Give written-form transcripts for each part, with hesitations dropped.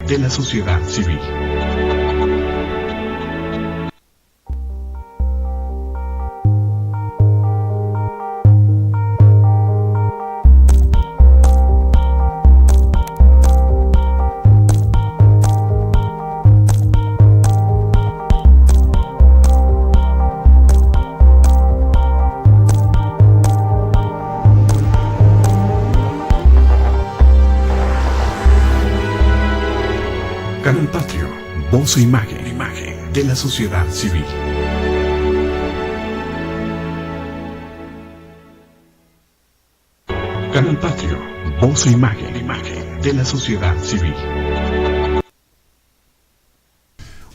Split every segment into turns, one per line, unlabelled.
de la sociedad civil. Canal Patrio, voz e imagen de la sociedad civil. Canal Patrio, voz e imagen de la sociedad civil.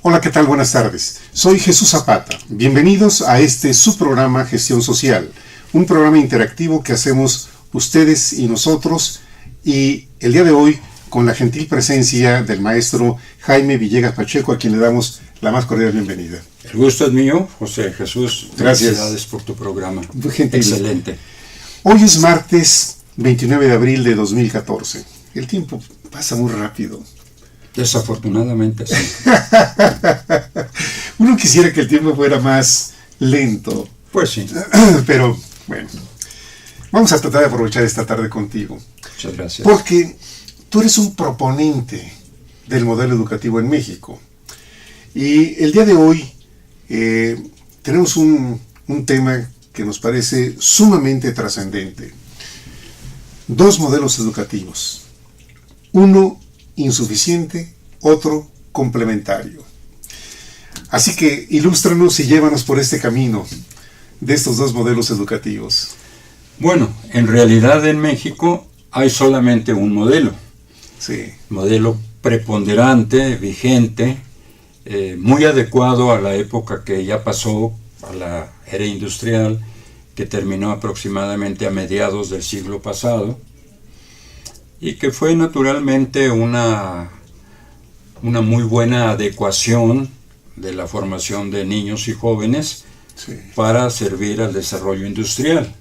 Hola, ¿qué tal? Buenas tardes. Soy Jesús Zapata. Bienvenidos a este su programa Gestión Social, un programa interactivo que hacemos ustedes y nosotros, y el día de hoy con la gentil presencia del maestro Jaime Villegas Pacheco, a quien le damos la más cordial bienvenida.
El gusto es mío, José Jesús.
Gracias.
Felicidades por tu programa.
Muy gentil.
Excelente.
Hoy es martes 29 de abril de 2014. El tiempo pasa muy rápido.
Desafortunadamente, sí.
Uno quisiera que el tiempo fuera más lento.
Pues sí.
Pero, bueno, vamos a tratar de aprovechar esta tarde contigo.
Muchas gracias.
Porque tú eres un proponente del modelo educativo en México. Y el día de hoy tenemos un tema que nos parece sumamente trascendente. Dos modelos educativos. Uno insuficiente, otro complementario. Así que ilústranos y llévanos por este camino de estos dos modelos educativos.
Bueno, en realidad en México hay solamente un modelo.
Sí.
Modelo preponderante, vigente, muy adecuado a la época que ya pasó, a la era industrial, que terminó aproximadamente a mediados del siglo pasado, y que fue naturalmente una muy buena adecuación de la formación de niños y jóvenes, sí, para servir al desarrollo industrial,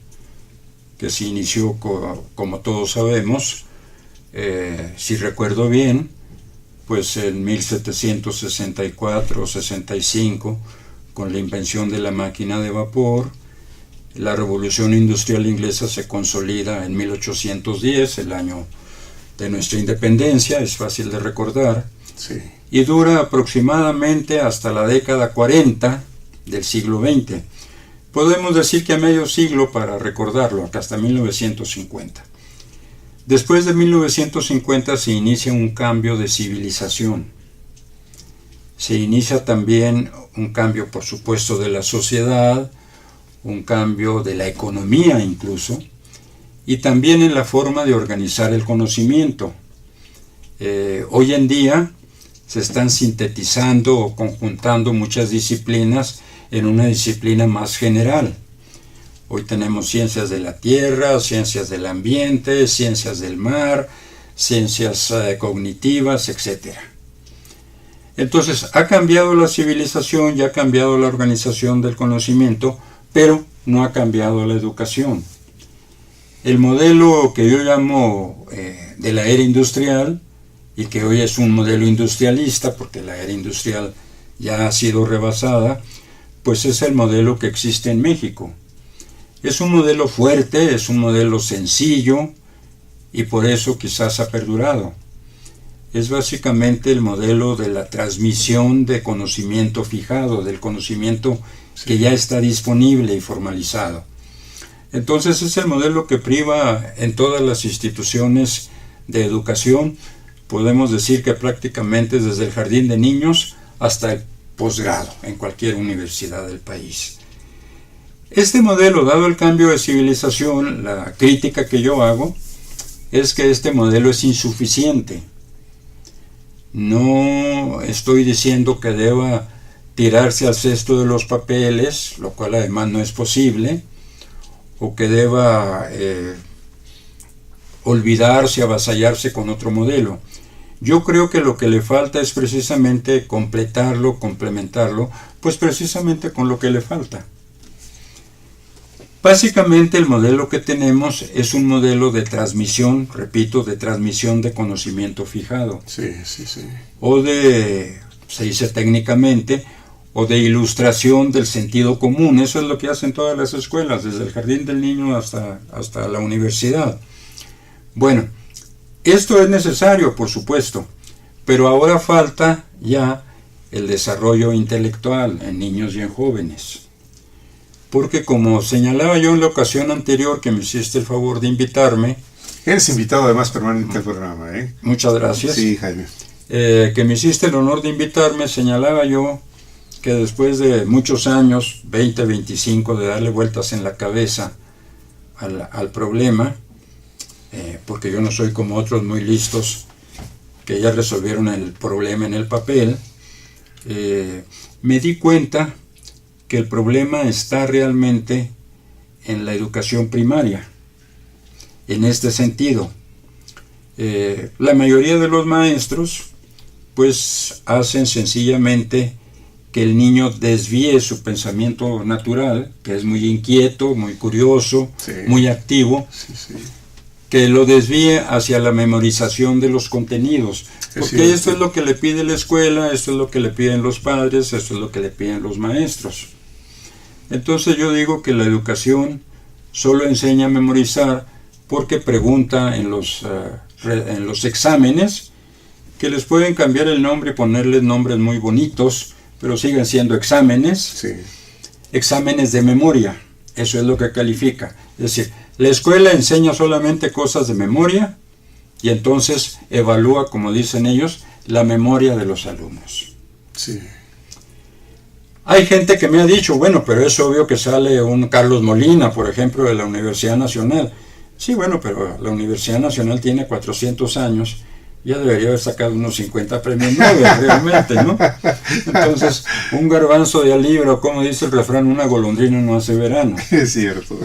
que se inició, como todos sabemos, si recuerdo bien, pues en 1764-65, con la invención de la máquina de vapor. La revolución industrial inglesa se consolida en 1810, el año de nuestra independencia, es fácil de recordar,
sí,
y dura aproximadamente hasta la década 40 del siglo XX. Podemos decir que a medio siglo para recordarlo, hasta 1950. Después de 1950 se inicia un cambio de civilización. Se inicia también un cambio, por supuesto, de la sociedad, un cambio de la economía incluso, y también en la forma de organizar el conocimiento. Hoy en día se están sintetizando o conjuntando muchas disciplinas en una disciplina más general. Hoy tenemos ciencias de la tierra, ciencias del ambiente, ciencias del mar, ciencias cognitivas, etc. Entonces, ha cambiado la civilización y ha cambiado la organización del conocimiento, pero no ha cambiado la educación. El modelo que yo llamo de la era industrial, y que hoy es un modelo industrialista, porque la era industrial ya ha sido rebasada, pues es el modelo que existe en México. Es un modelo fuerte, es un modelo sencillo, y por eso quizás ha perdurado. Es básicamente el modelo de la transmisión de conocimiento fijado, del conocimiento que ya está disponible y formalizado. Entonces es el modelo que priva en todas las instituciones de educación. Podemos decir que prácticamente desde el jardín de niños hasta el posgrado en cualquier universidad del país. Este modelo, dado el cambio de civilización, la crítica que yo hago es que este modelo es insuficiente. No estoy diciendo que deba tirarse al cesto de los papeles, lo cual además no es posible, o que deba olvidarse, avasallarse con otro modelo. Yo creo que lo que le falta es precisamente completarlo, complementarlo, pues precisamente con lo que le falta. Básicamente el modelo que tenemos es un modelo de transmisión, repito, de transmisión de conocimiento fijado.
Sí, sí, sí.
O de, se dice técnicamente, o de ilustración del sentido común. Eso es lo que hacen todas las escuelas, desde el jardín del niño hasta la universidad. Bueno, esto es necesario, por supuesto, pero ahora falta ya el desarrollo intelectual en niños y en jóvenes. Porque como señalaba yo en la ocasión anterior que me hiciste el favor de invitarme...
Eres invitado además permanente al programa, ¿eh?
Muchas gracias.
Sí, Jaime.
Que me hiciste el honor de invitarme, señalaba yo que después de muchos años, 20, 25, de darle vueltas en la cabeza al problema, porque yo no soy como otros muy listos que ya resolvieron el problema en el papel, me di cuenta que el problema está realmente en la educación primaria, en este sentido. La mayoría de los maestros pues hacen sencillamente que el niño desvíe su pensamiento natural, que es muy inquieto, muy curioso,
Sí.
muy activo,
Sí, sí.
que lo desvíe hacia la memorización de los contenidos, porque
cierto.
esto es lo que le pide la escuela, esto es lo que le piden los padres, esto es lo que le piden los maestros. Entonces yo digo que la educación solo enseña a memorizar porque pregunta en los exámenes, que les pueden cambiar el nombre y ponerles nombres muy bonitos, pero siguen siendo exámenes,
Sí.
exámenes de memoria, eso es lo que califica. Es decir, la escuela enseña solamente cosas de memoria y entonces evalúa, como dicen ellos, la memoria de los alumnos.
Sí.
Hay gente que me ha dicho, bueno, pero es obvio que sale un Carlos Molina, por ejemplo, de la Universidad Nacional. Sí, bueno, pero la Universidad Nacional tiene 400 años, ya debería haber sacado unos 50 premios Nobel, realmente, ¿no? Entonces, un garbanzo de al libro, como dice el refrán, una golondrina no hace verano.
Es cierto.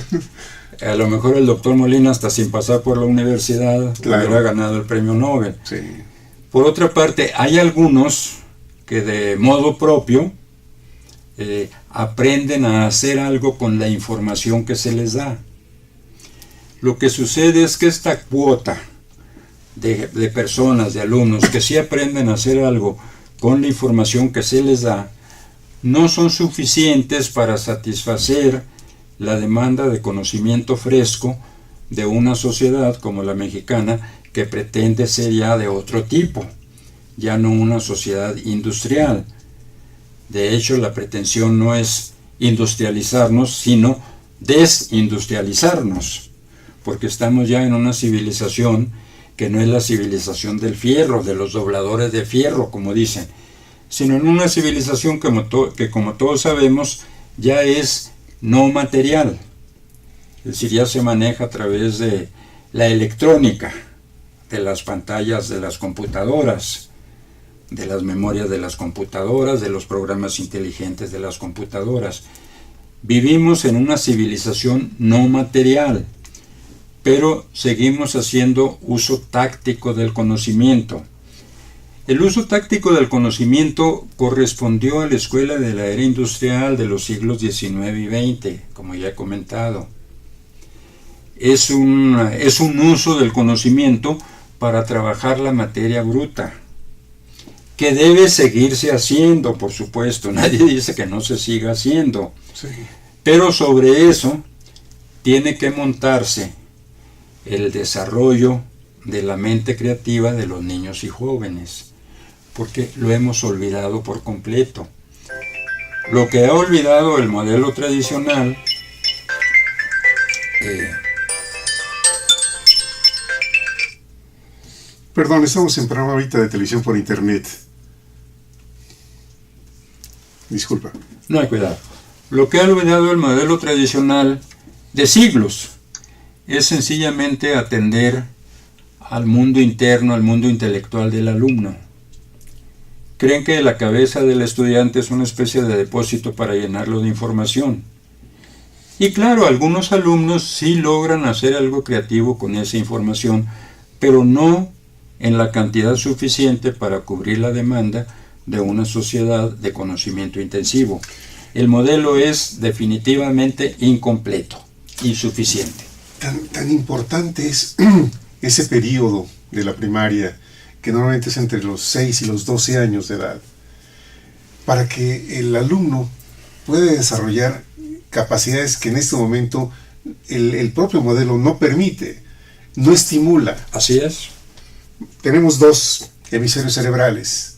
A lo mejor el doctor Molina, hasta sin pasar por la universidad,
Claro.
hubiera ganado el premio Nobel.
Sí.
Por otra parte, hay algunos que de modo propio aprenden a hacer algo con la información que se les da. Lo que sucede es que esta cuota de personas, de alumnos, que sí aprenden a hacer algo con la información que se les da, no son suficientes para satisfacer la demanda de conocimiento fresco de una sociedad como la mexicana, que pretende ser ya de otro tipo, ya no una sociedad industrial. De hecho, la pretensión no es industrializarnos, sino desindustrializarnos, porque estamos ya en una civilización que no es la civilización del fierro, de los dobladores de fierro, como dicen, sino en una civilización que, como todos sabemos, ya es no material, es decir, ya se maneja a través de la electrónica, de las pantallas de las computadoras, de las memorias de las computadoras, de los programas inteligentes de las computadoras. Vivimos en una civilización no material, pero seguimos haciendo uso táctico del conocimiento. El uso táctico del conocimiento correspondió a la escuela de la era industrial de los siglos XIX y XX, como ya he comentado. Es un uso del conocimiento para trabajar la materia bruta, que debe seguirse haciendo, por supuesto. Nadie dice que no se siga haciendo.
Sí.
Pero sobre eso tiene que montarse el desarrollo de la mente creativa de los niños y jóvenes, porque lo hemos olvidado por completo. Lo que ha olvidado el modelo tradicional
Perdón, estamos en programa ahorita de televisión por internet. Disculpa.
no hay cuidado. Lo que ha olvidado el modelo tradicional de siglos es sencillamente atender al mundo interno, al mundo intelectual del alumno. Creen que la cabeza del estudiante es una especie de depósito para llenarlo de información. Y claro, algunos alumnos sí logran hacer algo creativo con esa información, pero no en la cantidad suficiente para cubrir la demanda de una sociedad de conocimiento intensivo. El modelo es definitivamente incompleto. insuficiente.
Tan importante es ese periodo de la primaria, que normalmente es entre los 6 y los 12 años de edad, para que el alumno pueda desarrollar capacidades que en este momento el propio modelo no permite, no estimula.
Así es.
Tenemos 2 hemisferios cerebrales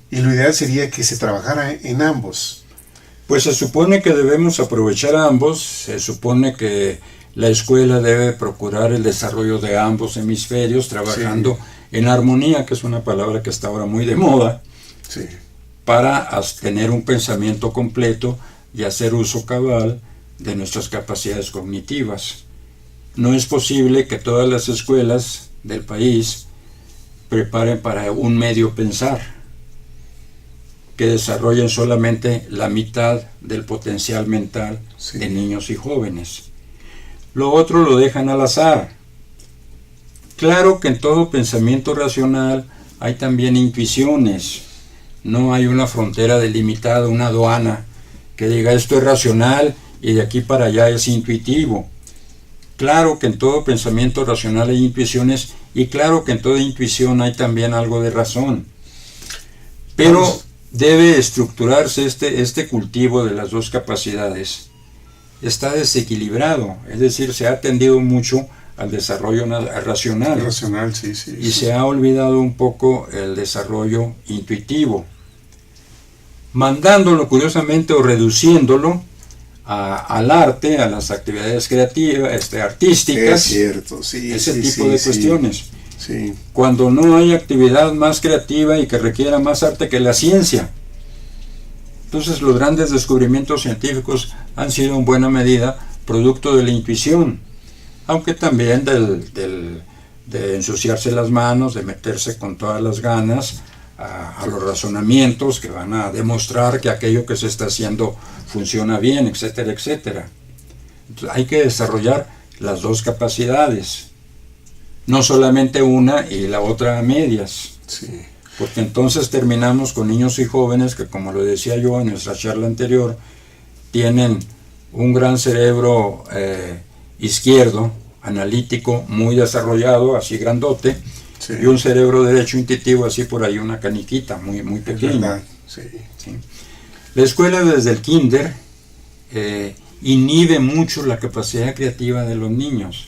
y lo ideal sería que se trabajara en ambos.
Pues se supone que debemos aprovechar ambos, se supone que la escuela debe procurar el desarrollo de ambos hemisferios, trabajando en armonía, que es una palabra que está ahora muy de moda,
Sí.
para tener un pensamiento completo y hacer uso cabal de nuestras capacidades cognitivas. No es posible que todas las escuelas del país preparen para un medio pensar, que desarrollen solamente la mitad del potencial mental
Sí.
de niños y jóvenes. Lo otro lo dejan al azar. Claro que en todo pensamiento racional hay también intuiciones. No hay una frontera delimitada, una aduana que diga esto es racional y de aquí para allá es intuitivo. Claro que en todo pensamiento racional hay intuiciones y claro que en toda intuición hay también algo de razón. Pero debe estructurarse este cultivo de las dos capacidades. Está desequilibrado, es decir, se ha atendido mucho al desarrollo racional.
Racional, sí, sí.
Y se ha olvidado un poco el desarrollo intuitivo, mandándolo curiosamente o reduciéndolo al arte, a las actividades creativas, artísticas,
Es cierto, sí.
ese
sí,
tipo
sí,
de
sí.
cuestiones.
Sí.
Cuando no hay actividad más creativa y que requiera más arte que la ciencia. Entonces los grandes descubrimientos científicos han sido en buena medida producto de la intuición, aunque también de ensuciarse las manos, de meterse con todas las ganas a los razonamientos que van a demostrar que aquello que se está haciendo funciona bien, etcétera, etcétera. Entonces, hay que desarrollar las dos capacidades, no solamente una y la otra a medias.
Sí.
Porque entonces terminamos con niños y jóvenes que, como lo decía yo en nuestra charla anterior, tienen un gran cerebro izquierdo, analítico, muy desarrollado, así grandote,
Sí.
y un cerebro derecho intuitivo, así por ahí una caniquita, muy, muy
Es
pequeña.
verdad, sí.
¿Sí? La escuela desde el kinder inhibe mucho la capacidad creativa de los niños.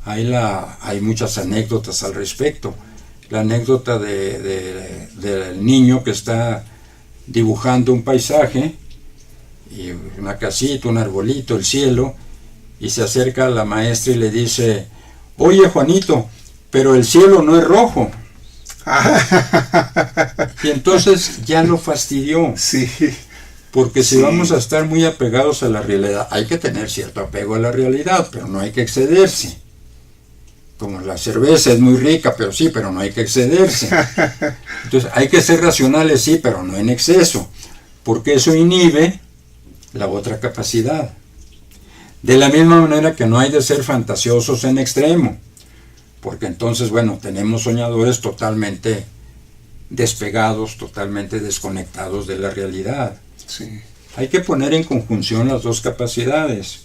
Hay muchas anécdotas al respecto. La anécdota del niño que está dibujando un paisaje, y una casita, un arbolito, el cielo, y se acerca a la maestra y le dice: oye, Juanito, pero el cielo no es rojo. Y entonces ya lo fastidió,
Sí.
porque si
Sí.
vamos a estar muy apegados a la realidad, hay que tener cierto apego a la realidad, pero no hay que excederse. Como la cerveza es muy rica, pero no hay que excederse. Entonces hay que ser racionales, sí, pero no en exceso, porque eso inhibe la otra capacidad. De la misma manera que no hay de ser fantasiosos en extremo, porque entonces, bueno, tenemos soñadores totalmente despegados, totalmente desconectados de la realidad.
Sí.
Hay que poner en conjunción las dos capacidades.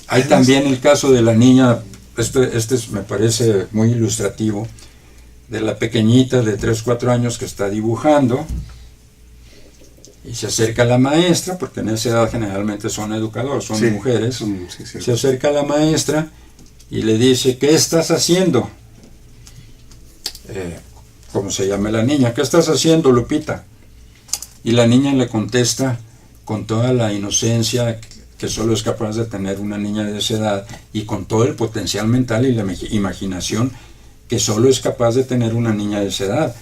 Hay también el caso de la niña, me parece muy ilustrativo, de la pequeñita de 3-4 años que está dibujando y se acerca a la maestra, porque en esa edad generalmente son educadoras, son
Sí,
mujeres.
sí, cierto.
Se acerca a la maestra y le dice: ¿qué estás haciendo? ¿Cómo se llama la niña? ¿Qué estás haciendo, Lupita? Y la niña le contesta con toda la inocencia que solo es capaz de tener una niña de esa edad, y con todo el potencial mental y la imaginación que solo es capaz de tener una niña de esa edad.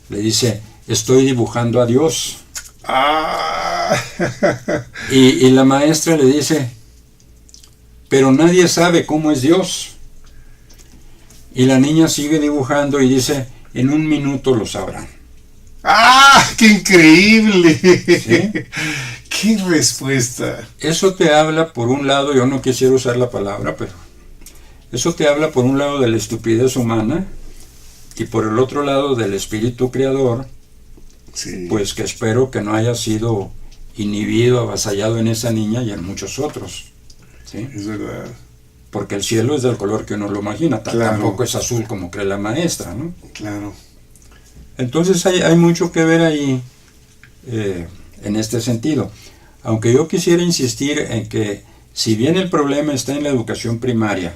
Le dice: estoy dibujando a Dios.
Ah.
Y la maestra le dice: pero nadie sabe cómo es Dios. Y la niña sigue dibujando y dice: en un minuto lo sabrán.
¡Ah! ¡Qué increíble!
¿Sí?
¡Qué respuesta!
Eso te habla, por un lado, yo no quisiera usar la palabra, pero eso te habla por un lado de la estupidez humana y por el otro lado del espíritu creador,
Sí.
pues que espero que no haya sido inhibido, avasallado en esa niña y en muchos otros. ¿sí?
Es verdad.
Porque el cielo es del color que uno lo imagina,
Claro.
tampoco es azul como cree la maestra, ¿no?
Claro.
Entonces hay mucho que ver ahí en este sentido. Aunque yo quisiera insistir en que si bien el problema está en la educación primaria,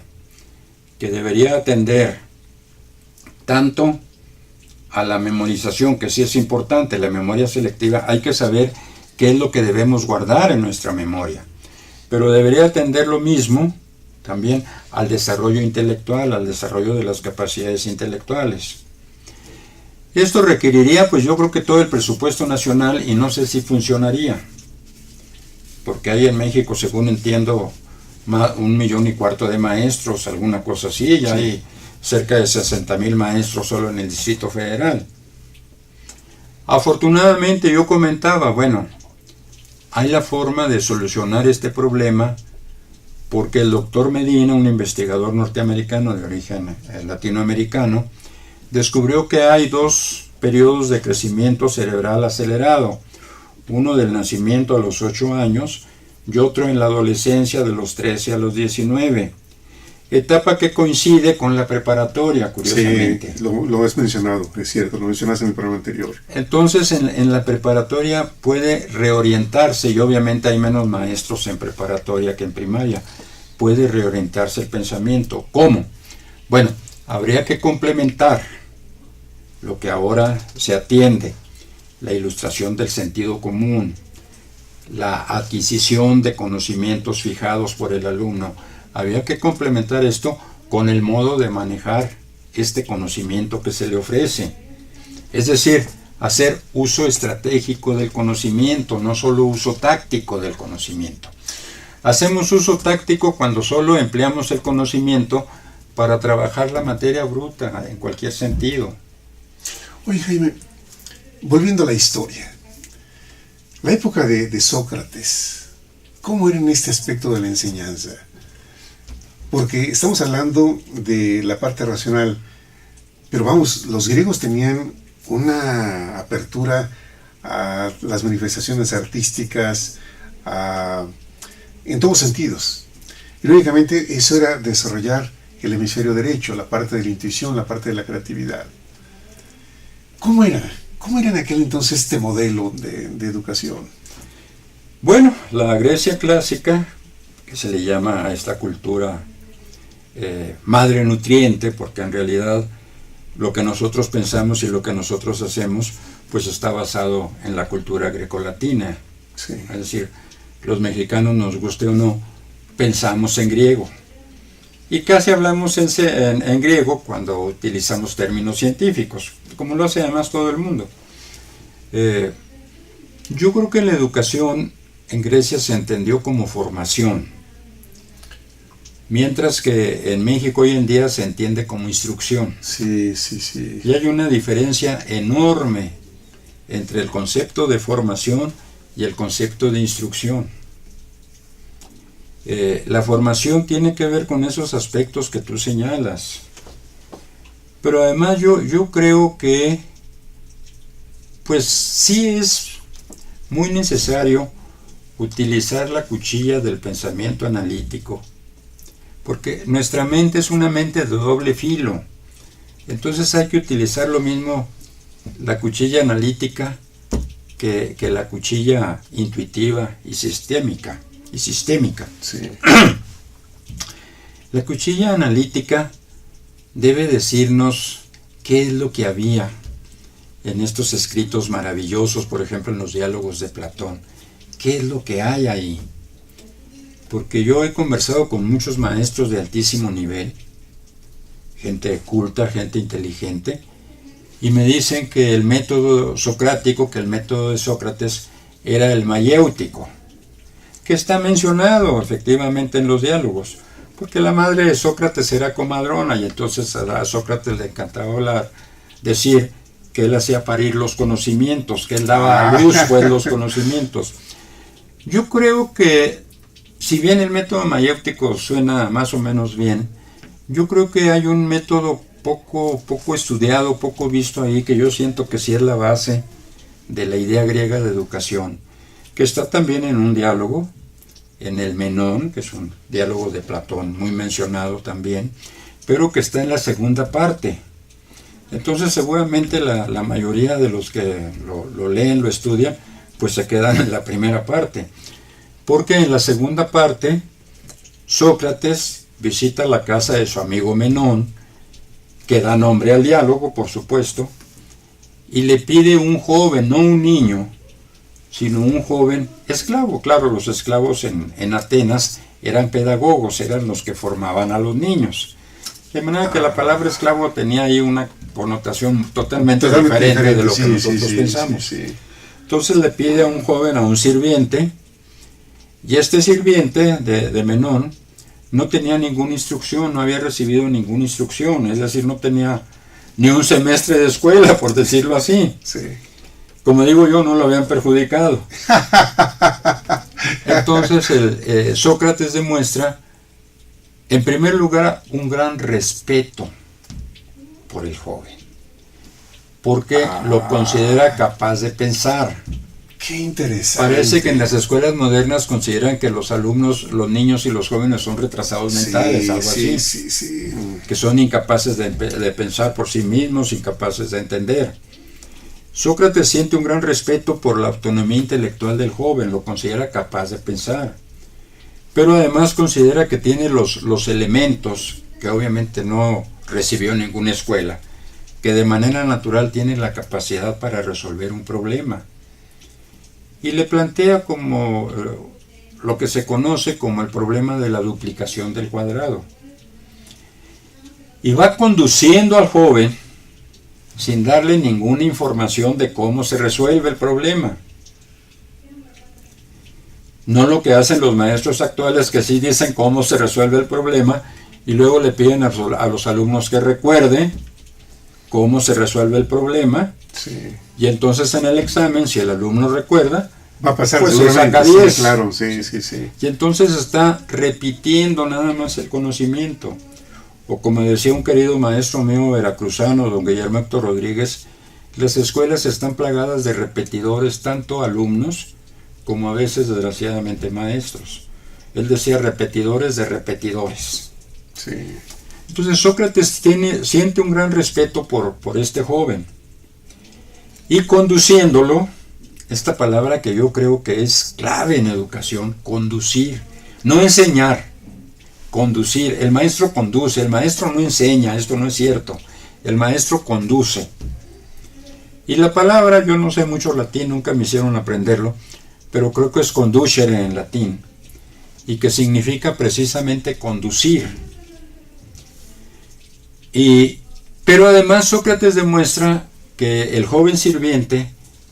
que debería atender tanto a la memorización, que sí es importante, la memoria selectiva, hay que saber qué es lo que debemos guardar en nuestra memoria. Pero debería atender lo mismo también al desarrollo intelectual, al desarrollo de las capacidades intelectuales. Esto requeriría, pues yo creo que todo el presupuesto nacional, y no sé si funcionaría, porque hay en México, según entiendo, 1,4 millones de maestros, alguna cosa así, ya hay cerca de 60,000 maestros solo en el Distrito Federal. Afortunadamente yo comentaba, bueno, hay la forma de solucionar este problema porque el doctor Medina, un investigador norteamericano de origen latinoamericano, descubrió que hay 2 periodos de crecimiento cerebral acelerado, uno del nacimiento a los 8 años y otro en la adolescencia de los 13 a los 19, etapa que coincide con la preparatoria, curiosamente.
Sí, lo has mencionado, es cierto, lo mencionaste en el programa anterior.
Entonces en la preparatoria puede reorientarse, y obviamente hay menos maestros en preparatoria que en primaria, puede reorientarse el pensamiento. ¿Cómo? Bueno, habría que complementar lo que ahora se atiende, la ilustración del sentido común, la adquisición de conocimientos fijados por el alumno. Había que complementar esto con el modo de manejar este conocimiento que se le ofrece. Es decir, hacer uso estratégico del conocimiento, no solo uso táctico del conocimiento. Hacemos uso táctico cuando solo empleamos el conocimiento para trabajar la materia bruta en cualquier sentido.
Oye, Jaime, volviendo a la historia, la época de Sócrates, ¿cómo era en este aspecto de la enseñanza? Porque estamos hablando de la parte racional, pero vamos, los griegos tenían una apertura a las manifestaciones artísticas en todos sentidos. Y lógicamente eso era desarrollar el hemisferio derecho, la parte de la intuición, la parte de la creatividad. ¿Cómo era en aquel entonces este modelo de educación?
Bueno, la Grecia clásica, que se le llama a esta cultura madre nutriente, porque en realidad lo que nosotros pensamos y lo que nosotros hacemos, pues está basado en la cultura grecolatina.
Sí.
Es decir, los mexicanos, nos guste o no, pensamos en griego. Y casi hablamos en griego cuando utilizamos términos científicos, como lo hace además todo el mundo. Yo creo que la educación en Grecia se entendió como formación, mientras que en México hoy en día se entiende como instrucción.
Sí, sí, sí.
Y hay una diferencia enorme entre el concepto de formación y el concepto de instrucción. La formación tiene que ver con esos aspectos que tú señalas. Pero además yo creo que pues sí es muy necesario utilizar la cuchilla del pensamiento analítico, porque nuestra mente es una mente de doble filo. Entonces hay que utilizar lo mismo la cuchilla analítica que la cuchilla intuitiva y sistémica.
Sí.
La cuchilla analítica debe decirnos qué es lo que había en estos escritos maravillosos, por ejemplo en los diálogos de Platón. ¿Qué es lo que hay ahí? Porque yo he conversado con muchos maestros de altísimo nivel, gente culta, gente inteligente, y me dicen que el método socrático, que el método de Sócrates era el mayéutico, que está mencionado efectivamente en los diálogos, porque la madre de Sócrates era comadrona y entonces a Sócrates le encantaba decir que él hacía parir los conocimientos, que él daba a luz pues los conocimientos. Yo creo que si bien el método mayéutico suena más o menos bien, yo creo que hay un método poco estudiado, poco visto ahí, que yo siento que sí es la base de la idea griega de educación, que está también en un diálogo en el Menón, que es un diálogo de Platón muy mencionado también, pero que está en la segunda parte. Entonces seguramente la mayoría de los que lo leen, lo estudian, pues se quedan en la primera parte. Porque en la segunda parte, Sócrates visita la casa de su amigo Menón, que da nombre al diálogo, por supuesto, y le pide un joven, no un niño, sino un joven esclavo. Claro, los esclavos en Atenas eran pedagogos, eran los que formaban a los niños. De manera que la palabra esclavo tenía ahí una connotación totalmente diferente de lo que nosotros pensamos.
Sí.
Entonces le pide a un joven, a un sirviente, y este sirviente de Menón no tenía ninguna instrucción, no había recibido ninguna instrucción, es decir, no tenía ni un semestre de escuela, por decirlo así.
Sí.
Como digo yo, no lo habían perjudicado. Entonces Sócrates demuestra, en primer lugar, un gran respeto por el joven, porque lo considera capaz de pensar.
Qué interesante.
Parece que en las escuelas modernas consideran que los alumnos, los niños y los jóvenes son retrasados mentales, algo así.
Sí.
Que son incapaces de pensar por sí mismos, incapaces de entender. Sócrates siente un gran respeto por la autonomía intelectual del joven, lo considera capaz de pensar. Pero además considera que tiene los elementos, que obviamente no recibió en ninguna escuela, que de manera natural tiene la capacidad para resolver un problema. Y le plantea como lo que se conoce como el problema de la duplicación del cuadrado. Y va conduciendo al joven sin darle ninguna información de cómo se resuelve el problema. No lo que hacen los maestros actuales, que sí dicen cómo se resuelve el problema y luego le piden a los alumnos que recuerden cómo se resuelve el problema.
Sí.
Y entonces en el examen, si el alumno recuerda,
va a pasar,
pues se saca 10.
Sí, claro, sí.
Y entonces está repitiendo nada más el conocimiento. O como decía un querido maestro mío veracruzano, don Guillermo Héctor Rodríguez, las escuelas están plagadas de repetidores, tanto alumnos como a veces desgraciadamente maestros. Él decía repetidores de repetidores.
Sí.
Entonces Sócrates siente un gran respeto por este joven. Y conduciéndolo, esta palabra que yo creo que es clave en educación, conducir, no enseñar, conducir. El maestro conduce, el maestro no enseña, esto no es cierto, el maestro conduce. Y la palabra, yo no sé mucho latín, nunca me hicieron aprenderlo, pero creo que es conducere en latín, y que significa precisamente conducir. Pero además Sócrates demuestra que el joven sirviente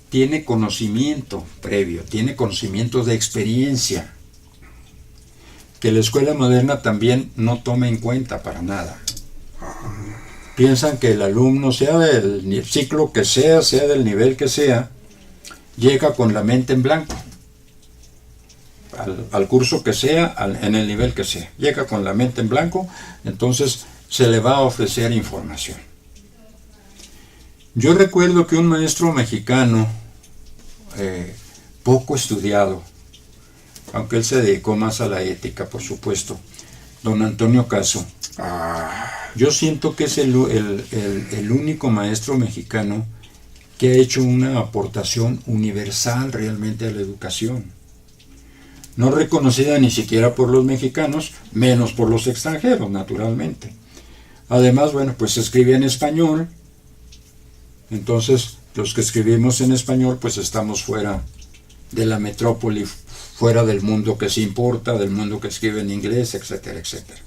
tiene conocimiento previo, tiene conocimientos de experiencia, que la escuela moderna también no toma en cuenta para nada. Piensan que el alumno, sea del ciclo que sea del nivel que sea, llega con la mente en blanco. Al curso que sea, en el nivel que sea. Llega con la mente en blanco, entonces se le va a ofrecer información. Yo recuerdo que un maestro mexicano, poco estudiado, aunque él se dedicó más a la ética, por supuesto, don Antonio Caso, yo siento que es el único maestro mexicano que ha hecho una aportación universal realmente a la educación. No reconocida ni siquiera por los mexicanos, menos por los extranjeros, naturalmente. Además, bueno, pues escribe en español, entonces los que escribimos en español, pues estamos fuera de la metrópoli, fuera del mundo que se importa, del mundo que escribe en inglés, etcétera, etcétera.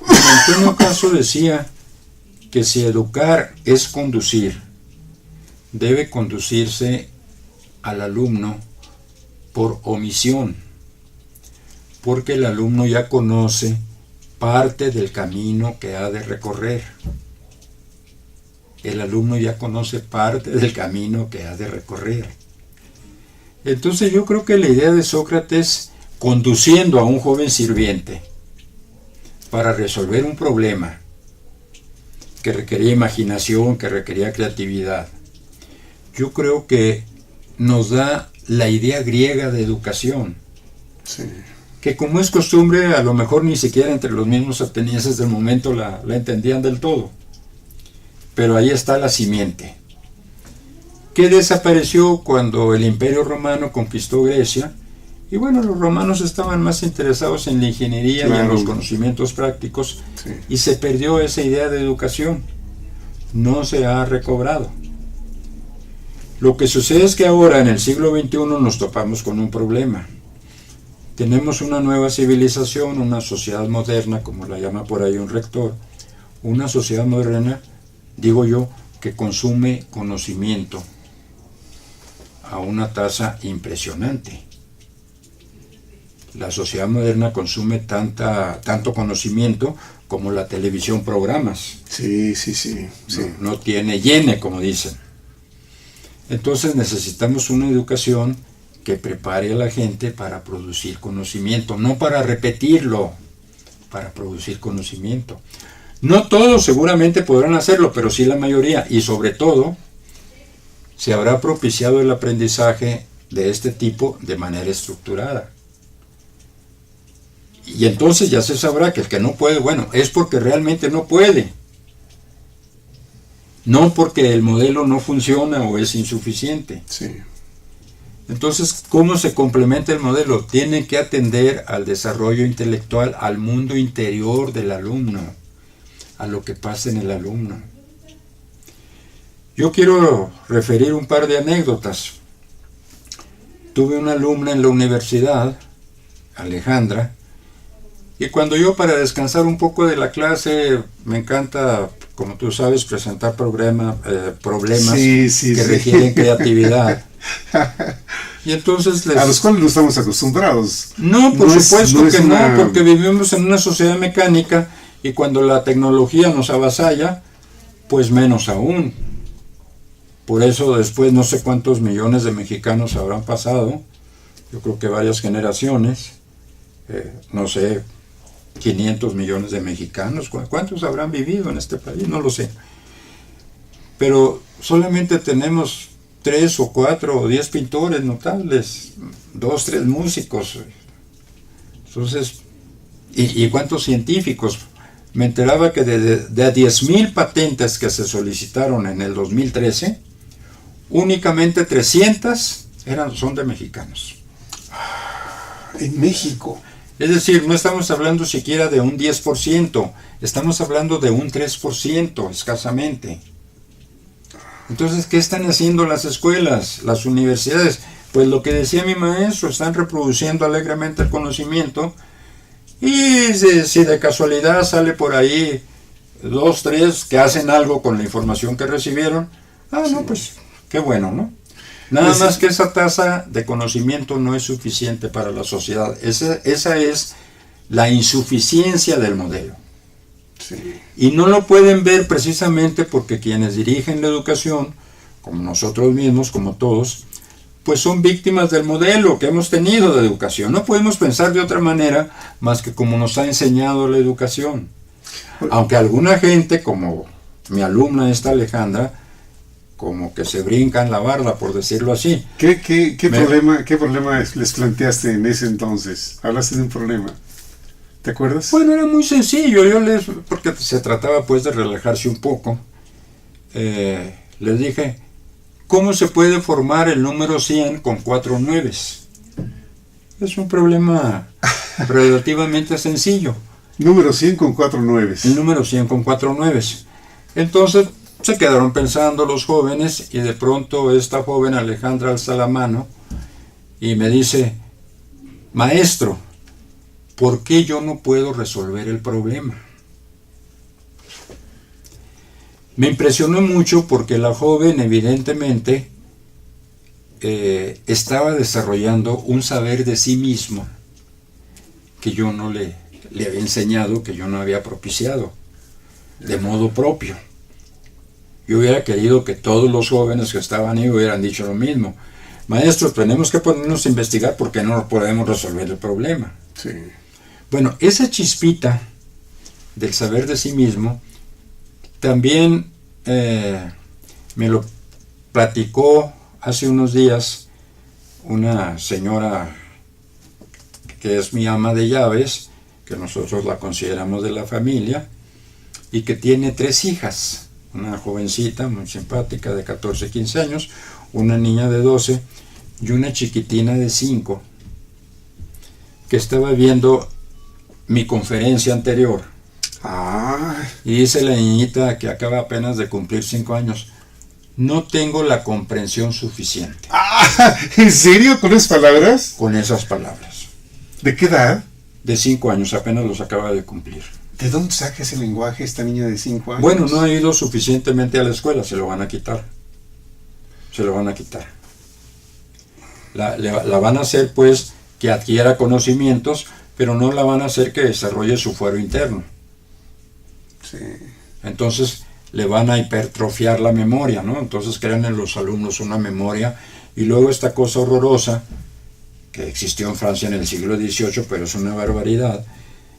Antonio Caso decía que si educar es conducir, debe conducirse al alumno por omisión, porque el alumno ya conoce parte del camino que ha de recorrer. El alumno ya conoce parte del camino que ha de recorrer. Entonces yo creo que la idea de Sócrates, conduciendo a un joven sirviente para resolver un problema que requería imaginación, que requería creatividad, yo creo que nos da la idea griega de educación.
Sí.
que como es costumbre, a lo mejor ni siquiera entre los mismos atenienses del momento la entendían del todo. Pero ahí está la simiente, que desapareció cuando el Imperio Romano conquistó Grecia. Y bueno, los romanos estaban más interesados en la ingeniería y en los conocimientos prácticos,
Sí.
y se perdió esa idea de educación. No se ha recobrado. Lo que sucede es que ahora, en el siglo XXI, nos topamos con un problema. Tenemos una nueva civilización, una sociedad moderna, como la llama por ahí un rector, una sociedad moderna, digo yo, que consume conocimiento a una tasa impresionante. La sociedad moderna consume tanto conocimiento como la televisión programas.
Sí.
No tiene llene, como dicen. Entonces necesitamos una educación que prepare a la gente para producir conocimiento, no para repetirlo, para producir conocimiento. No todos seguramente podrán hacerlo, pero sí la mayoría, y sobre todo se habrá propiciado el aprendizaje de este tipo de manera estructurada. Y entonces ya se sabrá que el que no puede, bueno, es porque realmente no puede. No porque el modelo no funciona o es insuficiente.
Sí.
Entonces, ¿cómo se complementa el modelo? Tiene que atender al desarrollo intelectual, al mundo interior del alumno, a lo que pasa en el alumno. Yo quiero referir un par de anécdotas. Tuve una alumna en la universidad, Alejandra, y cuando yo, para descansar un poco de la clase, me encanta, como tú sabes, presentar problemas que requieren creatividad. Y entonces
a los cuales no estamos acostumbrados.
No, por supuesto que no, porque vivimos en una sociedad mecánica, y cuando la tecnología nos avasalla, pues menos aún. Por eso después no sé cuántos millones de mexicanos habrán pasado, yo creo que varias generaciones, no sé, 500 millones de mexicanos, ¿cuántos habrán vivido en este país? No lo sé. Pero solamente tenemos 3 o 4 o 10 pintores notables, 2, 3 músicos. Entonces, ¿y cuántos científicos? Me enteraba que de 10,000 patentes que se solicitaron en el 2013, únicamente 300 son de mexicanos.
En México.
Es decir, no estamos hablando siquiera de un 10%, estamos hablando de un 3% escasamente. Entonces, ¿qué están haciendo las escuelas, las universidades? Pues lo que decía mi maestro, están reproduciendo alegremente el conocimiento, y si de casualidad sale por ahí 2, 3 que hacen algo con la información que recibieron, no, pues qué bueno, ¿no? Nada más que esa tasa de conocimiento no es suficiente para la sociedad. Esa es la insuficiencia del modelo.
Sí.
Y no lo pueden ver precisamente porque quienes dirigen la educación, como nosotros mismos, como todos, pues son víctimas del modelo que hemos tenido de educación. No podemos pensar de otra manera más que como nos ha enseñado la educación. Aunque alguna gente, como mi alumna esta Alejandra, como que se brinca en la barda, por decirlo así.
¿Qué problema les planteaste en ese entonces? Hablaste de un problema. ¿Te acuerdas?
Bueno, era muy sencillo. Porque se trataba pues de relajarse un poco, les dije, ¿cómo se puede formar el número 100 con 4 nueves? Es un problema relativamente sencillo.
Número 100 con 4 nueves.
El número 100 con 4 nueves. Entonces se quedaron pensando los jóvenes, y de pronto esta joven Alejandra alza la mano y me dice, maestro, ¿por qué yo no puedo resolver el problema? Me impresionó mucho porque la joven evidentemente estaba desarrollando un saber de sí mismo que yo no le había enseñado, que yo no había propiciado de modo propio. Yo hubiera querido que todos los jóvenes que estaban ahí hubieran dicho lo mismo. Maestros, tenemos que ponernos a investigar porque no podemos resolver el problema.
Sí.
Bueno, esa chispita del saber de sí mismo también me lo platicó hace unos días una señora que es mi ama de llaves, que nosotros la consideramos de la familia, y que tiene 3 hijas, una jovencita muy simpática de 14, 15 años, una niña de 12 y una chiquitina de 5, que estaba viendo mi conferencia anterior. Y dice la niñita, que acaba apenas de cumplir 5 años, no tengo la comprensión suficiente.
¿En serio? ¿Con esas palabras?
Con esas palabras.
¿De qué edad?
De 5 años, apenas los acaba de cumplir.
¿De dónde saca ese lenguaje esta niña de 5 años?
Bueno, no ha ido suficientemente a la escuela, se lo van a quitar. Se lo van a quitar. La van a hacer, pues, que adquiera conocimientos, pero no la van a hacer que desarrolle su fuero interno.
Sí.
Entonces le van a hipertrofiar la memoria, ¿no? Entonces crean en los alumnos una memoria, y luego esta cosa horrorosa que existió en Francia en el siglo XVIII, pero es una barbaridad,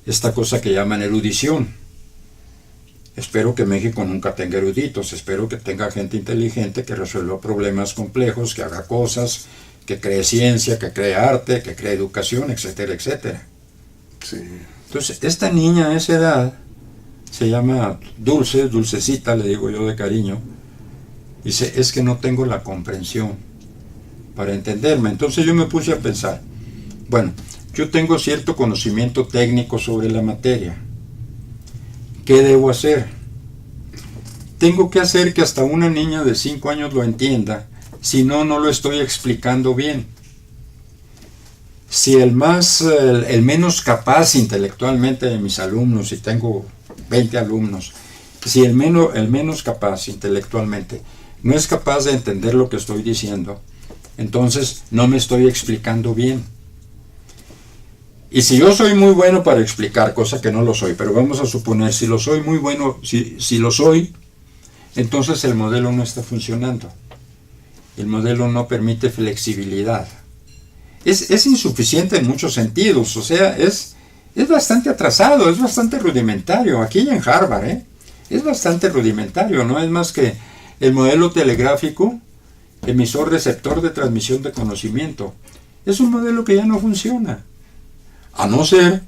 esta cosa que llaman erudición. Espero que México nunca tenga eruditos, espero que tenga gente inteligente que resuelva problemas complejos, que haga cosas, que cree ciencia, que cree arte, que cree educación, etcétera, etcétera.
Sí.
Entonces, esta niña a esa edad se llama Dulce, Dulcecita, le digo yo de cariño, dice, es que no tengo la comprensión para entenderme. Entonces yo me puse a pensar, bueno, yo tengo cierto conocimiento técnico sobre la materia. ¿Qué debo hacer? Tengo que hacer que hasta una niña de 5 años lo entienda, si no, no lo estoy explicando bien. Si el menos capaz intelectualmente de mis alumnos, y tengo 20 alumnos, si el menos capaz intelectualmente no es capaz de entender lo que estoy diciendo, entonces no me estoy explicando bien. Y si yo soy muy bueno para explicar, cosa que no lo soy, pero vamos a suponer, si lo soy muy bueno, si lo soy, entonces el modelo no está funcionando. El modelo no permite flexibilidad. Es insuficiente en muchos sentidos, o sea, es bastante atrasado, es bastante rudimentario, aquí y en Harvard, es bastante rudimentario, no es más que el modelo telegráfico, emisor-receptor de transmisión de conocimiento. Es un modelo que ya no funciona, a no ser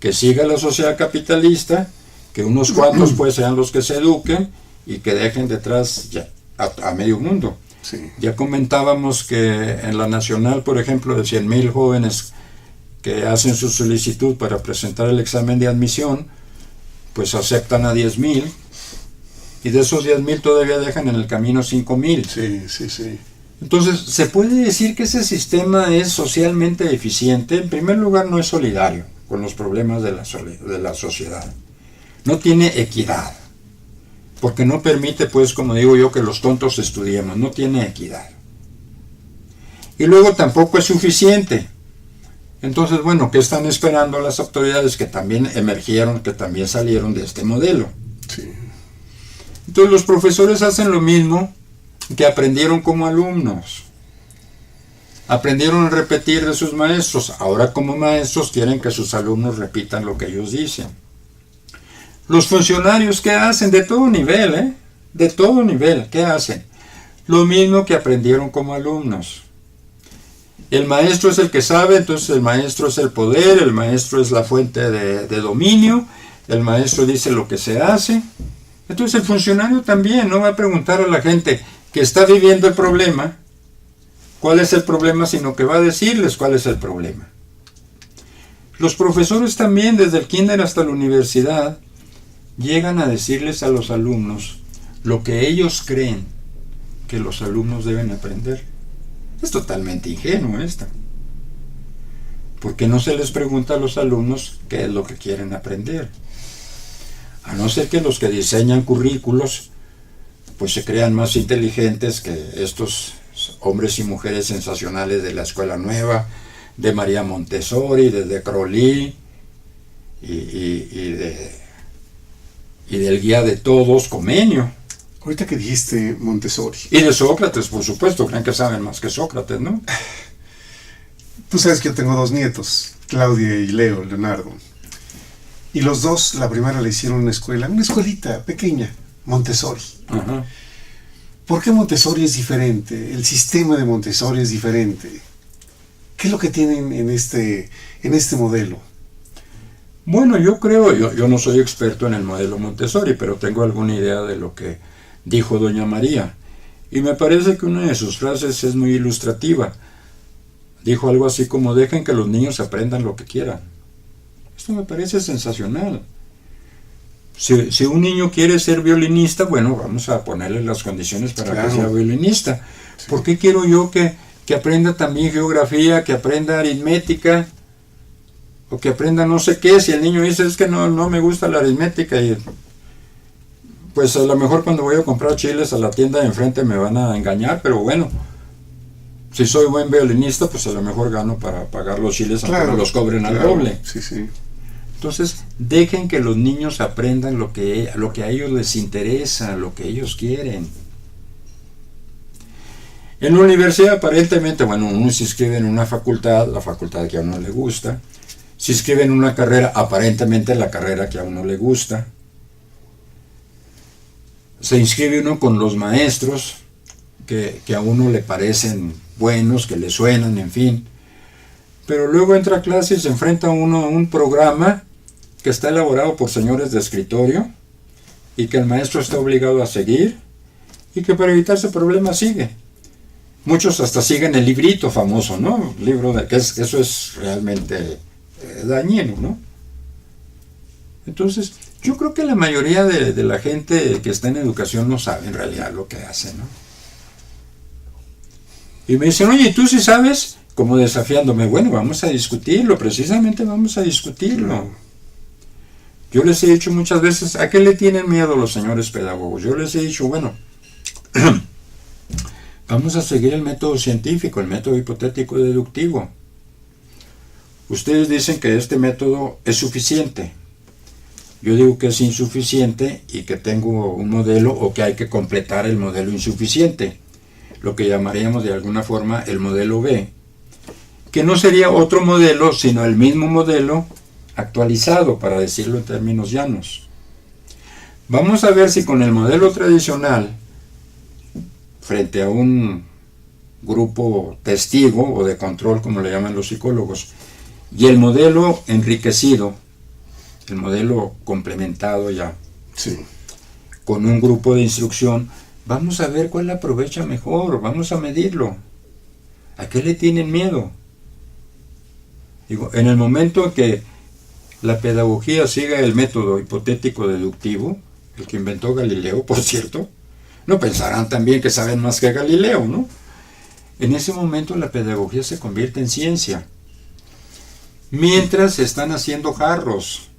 que siga la sociedad capitalista, que unos cuantos pues sean los que se eduquen y que dejen detrás ya a medio mundo.
Sí.
Ya comentábamos que en la nacional, por ejemplo, de 100,000 jóvenes que hacen su solicitud para presentar el examen de admisión, pues aceptan a 10,000, y de esos 10,000 todavía dejan en el camino 5,000.
Sí, sí, sí.
Entonces, ¿se puede decir que ese sistema es socialmente eficiente? En primer lugar, no es solidario con los problemas de la sociedad. No tiene equidad, porque no permite, pues, como digo yo, que los tontos estudiemos, no tiene equidad. Y luego tampoco es suficiente. Entonces, bueno, ¿qué están esperando las autoridades que también emergieron, que también salieron de este modelo?
Sí.
Entonces los profesores hacen lo mismo que aprendieron como alumnos. Aprendieron a repetir de sus maestros. Ahora como maestros quieren que sus alumnos repitan lo que ellos dicen. Los funcionarios, ¿qué hacen? De todo nivel, De todo nivel, ¿qué hacen? Lo mismo que aprendieron como alumnos. El maestro es el que sabe, entonces el maestro es el poder, el maestro es la fuente de dominio, el maestro dice lo que se hace. Entonces el funcionario también no va a preguntar a la gente que está viviendo el problema cuál es el problema, sino que va a decirles cuál es el problema. Los profesores también, desde el kinder hasta la universidad, llegan a decirles a los alumnos lo que ellos creen que los alumnos deben aprender. Es totalmente ingenuo esto. ¿Por qué no se les pregunta a los alumnos qué es lo que quieren aprender? A no ser que los que diseñan currículos pues se crean más inteligentes que estos hombres y mujeres sensacionales de la Escuela Nueva, de María Montessori, de Crowley y del guía de todos, Comenio.
Ahorita que dijiste Montessori.
Y de Sócrates, por supuesto, creen que saben más que Sócrates, ¿no?
Tú sabes que yo tengo 2 nietos, Claudia y Leonardo. Y los dos, la primera le hicieron una escuelita pequeña, Montessori.
Ajá.
¿Por qué Montessori es diferente? El sistema de Montessori es diferente. ¿Qué es lo que tienen en este modelo?
Bueno, yo no soy experto en el modelo Montessori, pero tengo alguna idea de lo que dijo doña María. Y me parece que una de sus frases es muy ilustrativa. Dijo algo así como: dejen que los niños aprendan lo que quieran. Esto me parece sensacional. Si un niño quiere ser violinista, bueno, vamos a ponerle las condiciones para
Claro.
que sea violinista.
Sí.
¿Por qué quiero yo que aprenda también geografía, que aprenda aritmética, o que aprenda no sé qué? Si el niño dice: es que no me gusta la aritmética, y pues a lo mejor cuando voy a comprar chiles a la tienda de enfrente me van a engañar, pero bueno, si soy buen violinista, pues a lo mejor gano para pagar los chiles, aunque me los cobren al doble.
Sí, sí.
Entonces, dejen que los niños aprendan lo que a ellos les interesa, lo que ellos quieren. En la universidad, aparentemente, bueno, uno se inscribe en una facultad, la facultad que a uno le gusta, se inscribe en una carrera, aparentemente la carrera que a uno le gusta, se inscribe uno con los maestros que a uno le parecen buenos, que le suenan, en fin. Pero luego entra a clase y se enfrenta uno a un programa que está elaborado por señores de escritorio y que el maestro está obligado a seguir, y que para evitarse problemas sigue. Muchos hasta siguen el librito famoso, ¿no? Eso es realmente dañino, ¿no? Entonces, yo creo que la mayoría de la gente que está en educación no sabe en realidad lo que hace, ¿no? Y me dicen: oye, ¿tú sí sabes? Como desafiándome. Bueno, vamos a discutirlo, precisamente vamos a discutirlo. Yo les he dicho muchas veces: ¿a qué le tienen miedo los señores pedagogos? Yo les he dicho: bueno, vamos a seguir el método científico, el método hipotético deductivo. Ustedes dicen que este método es suficiente. Yo digo que es insuficiente y que tengo un modelo, o que hay que completar el modelo insuficiente, lo que llamaríamos de alguna forma el modelo B, que no sería otro modelo, sino el mismo modelo actualizado, para decirlo en términos llanos. Vamos a ver si con el modelo tradicional, frente a un grupo testigo o de control, como le llaman los psicólogos, y el modelo enriquecido, el modelo complementado ya,
Sí.
con un grupo de instrucción, vamos a ver cuál aprovecha mejor, vamos a medirlo. ¿A qué le tienen miedo? Digo, en el momento en que la pedagogía siga el método hipotético deductivo, el que inventó Galileo, por cierto, no pensarán también que saben más que Galileo, ¿no? En ese momento la pedagogía se convierte en ciencia. Mientras están haciendo jarros,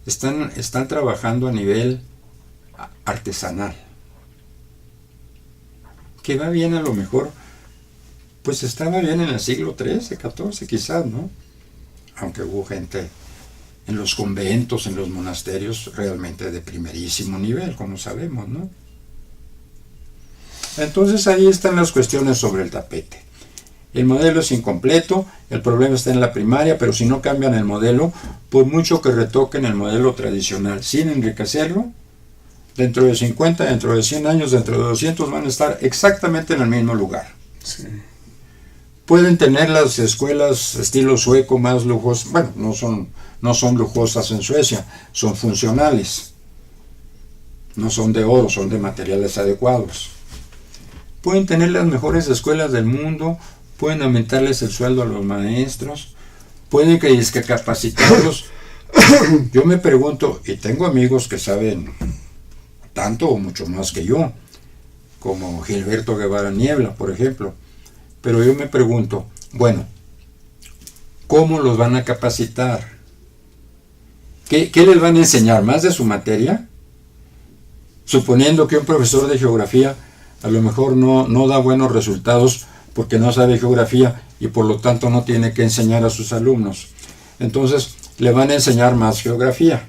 están trabajando a nivel artesanal. Que va bien a lo mejor, pues estaba bien en el siglo XIII, XIV quizás, ¿no? Aunque hubo gente en los conventos, en los monasterios, realmente de primerísimo nivel, como sabemos, ¿no? Entonces ahí están las cuestiones sobre el tapete. El modelo es incompleto, el problema está en la primaria, pero si no cambian el modelo, por mucho que retoquen el modelo tradicional, sin enriquecerlo, dentro de 50, dentro de 100 años, dentro de 200 van a estar exactamente en el mismo lugar.
Sí.
Pueden tener las escuelas estilo sueco más lujosas, bueno, no son lujosas en Suecia, son funcionales. No son de oro, son de materiales adecuados. Pueden tener las mejores escuelas del mundo, pueden aumentarles el sueldo a los maestros, pueden que capacitarlos. Yo me pregunto, y tengo amigos que saben tanto o mucho más que yo, como Gilberto Guevara Niebla, por ejemplo, pero yo me pregunto, bueno, ¿cómo los van a capacitar? ¿Qué les van a enseñar? ¿Más de su materia? Suponiendo que un profesor de geografía a lo mejor no da buenos resultados porque no sabe geografía y por lo tanto no tiene que enseñar a sus alumnos. Entonces le van a enseñar más geografía.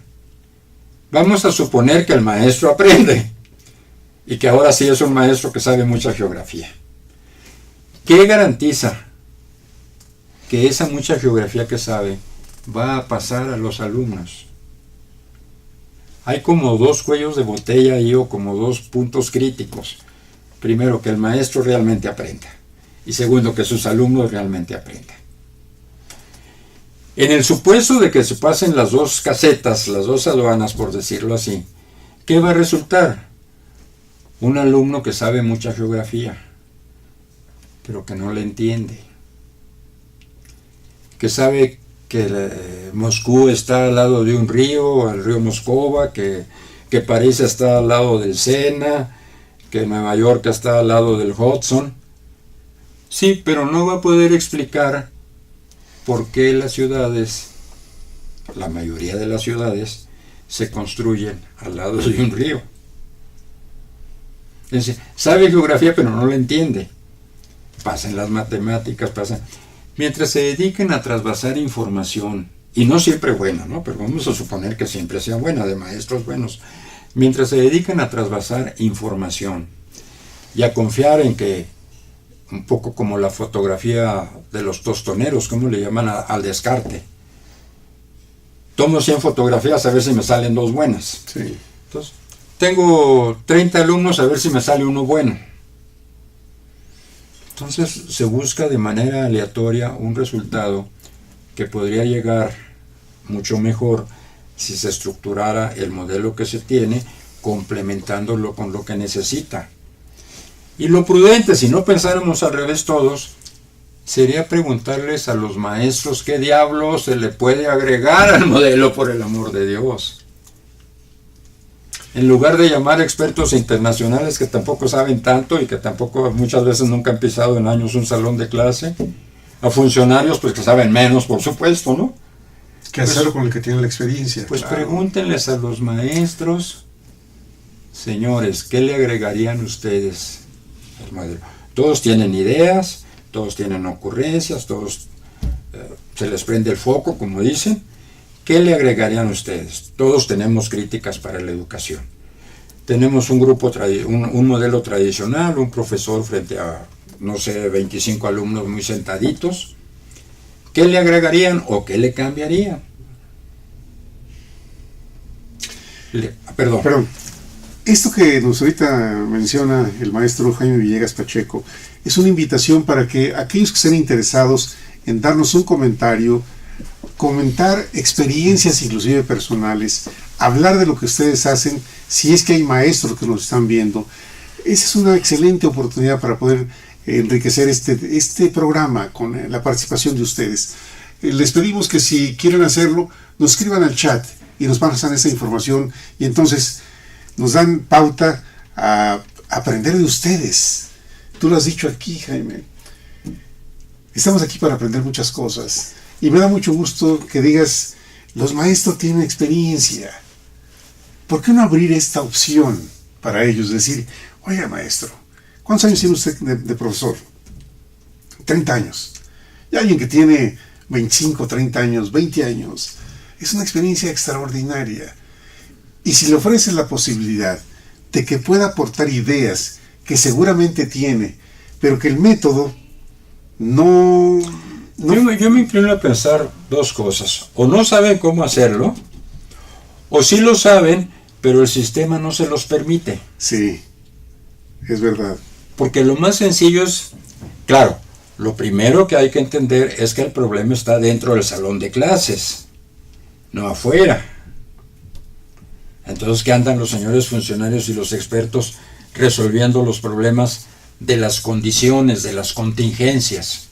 Vamos a suponer que el maestro aprende y que ahora sí es un maestro que sabe mucha geografía. ¿Qué garantiza que esa mucha geografía que sabe va a pasar a los alumnos? Hay como dos cuellos de botella ahí, o como dos puntos críticos. Primero, que el maestro realmente aprenda. y segundo, que sus alumnos realmente aprendan. En el supuesto de que se pasen las dos casetas, las dos aduanas, por decirlo así, ¿qué va a resultar? Un alumno que sabe mucha geografía, pero que no le entiende. Que sabe que Moscú está al lado de un río, el río Moscova, que París está al lado del Sena, que Nueva York está al lado del Hudson. Sí, pero no va a poder explicar por qué las ciudades, la mayoría de las ciudades, se construyen al lado de un río. Es decir, sabe geografía pero no la entiende. Pasan las matemáticas, pasan. Mientras se dediquen a trasvasar información, y no siempre buena, ¿no? Pero vamos a suponer que siempre sea buena, de maestros buenos. Mientras se dediquen a trasvasar información y a confiar en que, un poco como la fotografía de los tostoneros, ¿cómo le llaman? Al descarte. Tomo 100 fotografías a ver si me salen 2 buenas.
Sí.
Entonces, tengo 30 alumnos a ver si me sale uno bueno. Entonces se busca de manera aleatoria un resultado que podría llegar mucho mejor si se estructurara el modelo que se tiene, complementándolo con lo que necesita. Y lo prudente, si no pensáramos al revés todos, sería preguntarles a los maestros qué diablos se le puede agregar al modelo, por el amor de Dios. En lugar de llamar expertos internacionales que tampoco saben tanto y que tampoco muchas veces nunca han pisado en años un salón de clase, a funcionarios pues que saben menos, por supuesto, ¿no?
¿Qué hacerlo con el que tiene la experiencia?
Pues
claro.
Pregúntenles a los maestros, señores, ¿qué le agregarían ustedes al modelo? Todos tienen ideas, todos tienen ocurrencias, todos se les prende el foco, como dicen. ¿Qué le agregarían ustedes? Todos tenemos críticas para la educación. Tenemos un grupo, un modelo tradicional, un profesor frente a, no sé, 25 alumnos muy sentaditos. ¿Qué le agregarían o qué le cambiarían? Perdón.
Esto que nos ahorita menciona el maestro Jaime Villegas Pacheco es una invitación para que aquellos que estén interesados en darnos un comentario, comentar experiencias inclusive personales, hablar de lo que ustedes hacen, si es que hay maestros que nos están viendo. Esa es una excelente oportunidad para poder enriquecer este programa con la participación de ustedes. Les pedimos que si quieren hacerlo, nos escriban al chat y nos pasan esa información y entonces nos dan pauta a aprender de ustedes. Tú lo has dicho aquí, Jaime. Estamos aquí para aprender muchas cosas. Y me da mucho gusto que digas, los maestros tienen experiencia. ¿Por qué no abrir esta opción para ellos? Decir, oiga maestro, ¿cuántos años tiene usted de profesor? 30 años. Y alguien que tiene 25, 30 años, 20 años, es una experiencia extraordinaria. Y si le ofreces la posibilidad de que pueda aportar ideas que seguramente tiene, pero que el método no...
Yo me inclino a pensar dos cosas. O no saben cómo hacerlo, o sí lo saben, pero el sistema no se los permite.
Sí, es verdad.
Porque lo más sencillo es, claro, lo primero que hay que entender es que el problema está dentro del salón de clases, no afuera. Entonces, ¿qué andan los señores funcionarios y los expertos resolviendo los problemas de las condiciones, de las contingencias?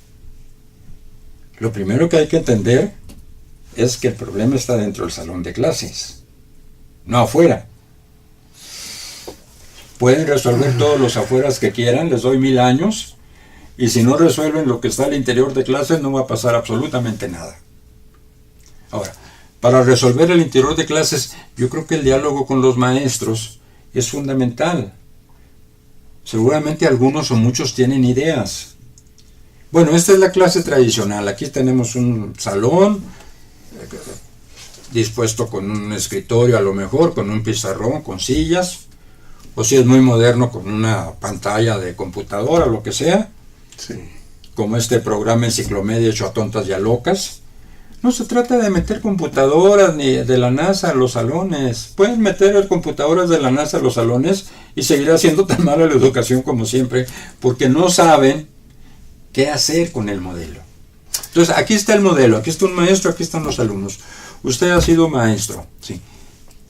Lo primero que hay que entender es que el problema está dentro del salón de clases, no afuera. Pueden resolver todos los afueras que quieran, les doy 1000 años, y si no resuelven lo que está al interior de clases no va a pasar absolutamente nada. Ahora, para resolver el interior de clases, yo creo que el diálogo con los maestros es fundamental. Seguramente algunos o muchos tienen ideas. Bueno, esta es la clase tradicional. Aquí tenemos un salón dispuesto con un escritorio a lo mejor, con un pizarrón, con sillas, o si es muy moderno, con una pantalla de computadora, lo que sea.
Sí.
Como este programa Enciclomedia hecho a tontas y a locas. No se trata de meter computadoras ni de la NASA a los salones. Pueden meter computadoras de la NASA a los salones y seguirá siendo tan mala la educación como siempre, porque no saben ¿Qué hacer con el modelo? Entonces, aquí está el modelo, aquí está un maestro, aquí están los alumnos. Usted ha sido maestro, ¿sí?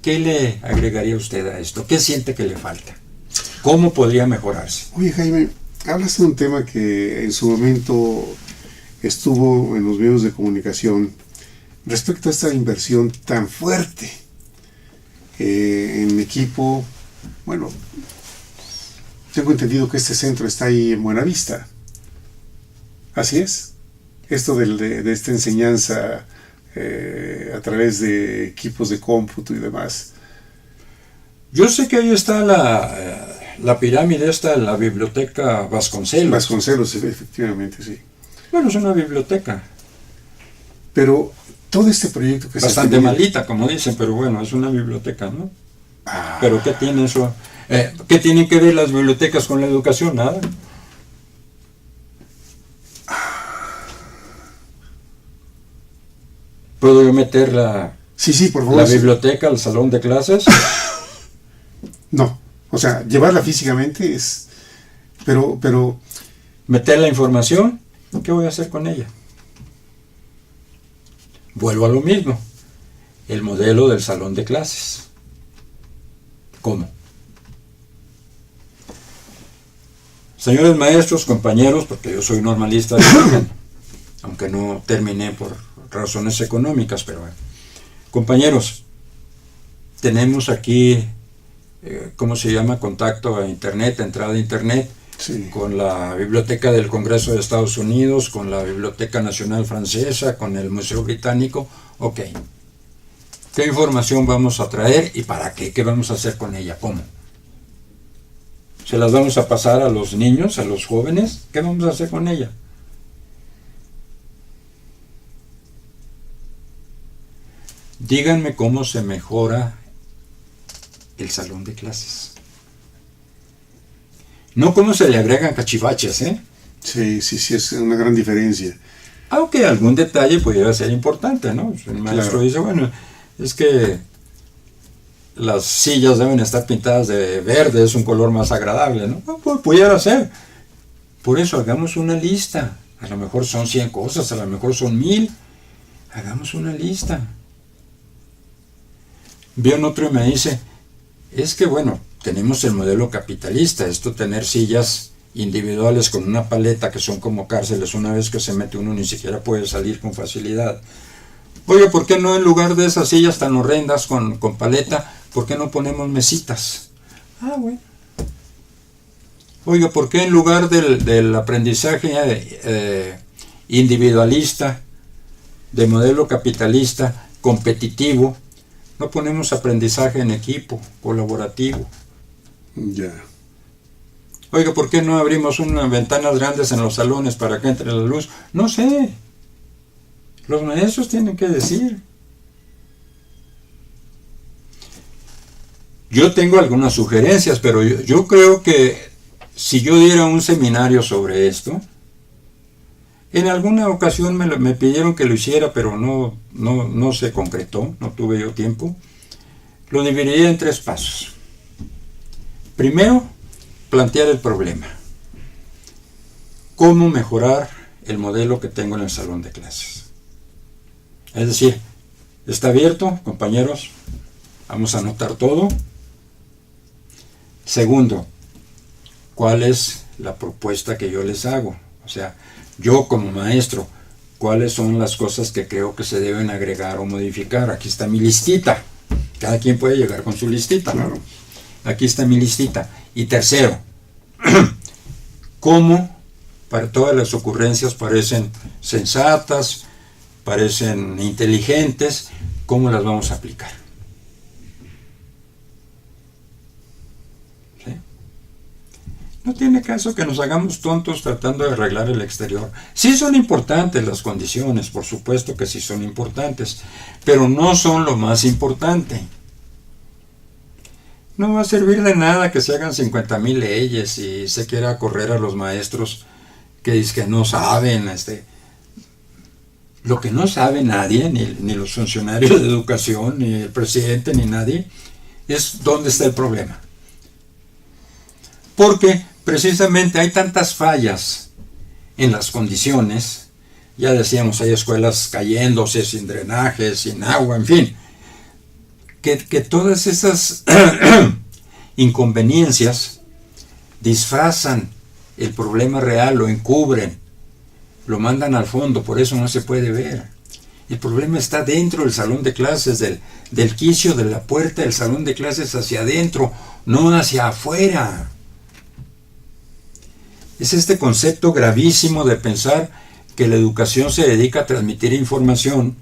¿Qué le agregaría usted a esto? ¿Qué siente que le falta? ¿Cómo podría mejorarse?
Oye, Jaime, hablas de un tema que en su momento estuvo en los medios de comunicación respecto a esta inversión tan fuerte en equipo. Bueno, tengo entendido que este centro está ahí en Buenavista. ¿Así es? Esto de esta enseñanza a través de equipos de cómputo y demás.
Yo sé que ahí está la pirámide esta, la biblioteca Vasconcelos.
Vasconcelos, efectivamente, sí.
Bueno, es una biblioteca.
Pero todo este proyecto que
bastante malita, como dicen, pero bueno, es una biblioteca, ¿no? Pero ¿qué tiene eso? ¿Qué tienen que ver las bibliotecas con la educación? Nada. ¿Puedo yo meter
Sí, por favor.
la biblioteca al salón de clases?
No, o sea, llevarla físicamente es... Pero...
¿Meter la información? ¿Qué voy a hacer con ella? Vuelvo a lo mismo. El modelo del salón de clases. ¿Cómo? Señores maestros, compañeros, porque yo soy normalista de origen, aunque no terminé por razones económicas, pero bueno. Compañeros, tenemos aquí, ¿cómo se llama? Contacto a internet, entrada a internet,
sí,
con la Biblioteca del Congreso de Estados Unidos, con la Biblioteca Nacional Francesa, con el Museo Británico. Ok. ¿Qué información vamos a traer y para qué? ¿Qué vamos a hacer con ella? ¿Cómo? ¿Se las vamos a pasar a los niños, a los jóvenes? ¿Qué vamos a hacer con ella? Díganme cómo se mejora el salón de clases. No cómo se le agregan cachivaches, ¿eh?
Sí, es una gran diferencia.
Aunque algún detalle pudiera ser importante, ¿no? El maestro dice, bueno, es que las sillas deben estar pintadas de verde, es un color más agradable, ¿no? Pues pudiera ser. Por eso hagamos una lista. A lo mejor son 100 cosas, a lo mejor son 1000. Hagamos una lista. Viene otro y me dice, es que bueno, tenemos el modelo capitalista, esto tener sillas individuales con una paleta que son como cárceles, una vez que se mete uno ni siquiera puede salir con facilidad. Oye, ¿por qué no en lugar de esas sillas tan horrendas con paleta, por qué no ponemos mesitas? Ah, bueno. Oiga, ¿por qué en lugar del aprendizaje individualista, de modelo capitalista, competitivo, no ponemos aprendizaje en equipo, colaborativo?
Ya.
Oiga, ¿por qué no abrimos unas ventanas grandes en los salones para que entre la luz? No sé. Los maestros tienen que decir. Yo tengo algunas sugerencias, pero yo creo que si yo diera un seminario sobre esto, en alguna ocasión me pidieron que lo hiciera, pero no se concretó, no tuve yo tiempo. Lo dividiría en 3 pasos. Primero, plantear el problema. ¿Cómo mejorar el modelo que tengo en el salón de clases? Es decir, ¿está abierto, compañeros? Vamos a anotar todo. Segundo, ¿cuál es la propuesta que yo les hago? O sea, yo como maestro, ¿cuáles son las cosas que creo que se deben agregar o modificar? Aquí está mi listita. Cada quien puede llegar con su listita, ¿no?
Claro.
Aquí está mi listita. Y tercero, ¿cómo para todas las ocurrencias parecen sensatas, parecen inteligentes? ¿Cómo las vamos a aplicar? ¿Sí? No tiene caso que nos hagamos tontos tratando de arreglar el exterior. Sí son importantes las condiciones, por supuesto que sí son importantes, pero no son lo más importante. No va a servir de nada que se hagan 50,000 leyes y se quiera correr a los maestros que no saben. Lo que no sabe nadie, ni los funcionarios de educación, ni el presidente, ni nadie, es dónde está el problema. Porque precisamente hay tantas fallas en las condiciones. Ya decíamos, hay escuelas cayéndose, sin drenaje, sin agua, en fin. Que todas esas inconveniencias disfrazan el problema real, lo encubren, lo mandan al fondo, por eso no se puede ver. El problema está dentro del salón de clases, del quicio de la puerta del salón de clases hacia adentro, no hacia afuera. Es este concepto gravísimo de pensar que la educación se dedica a transmitir información,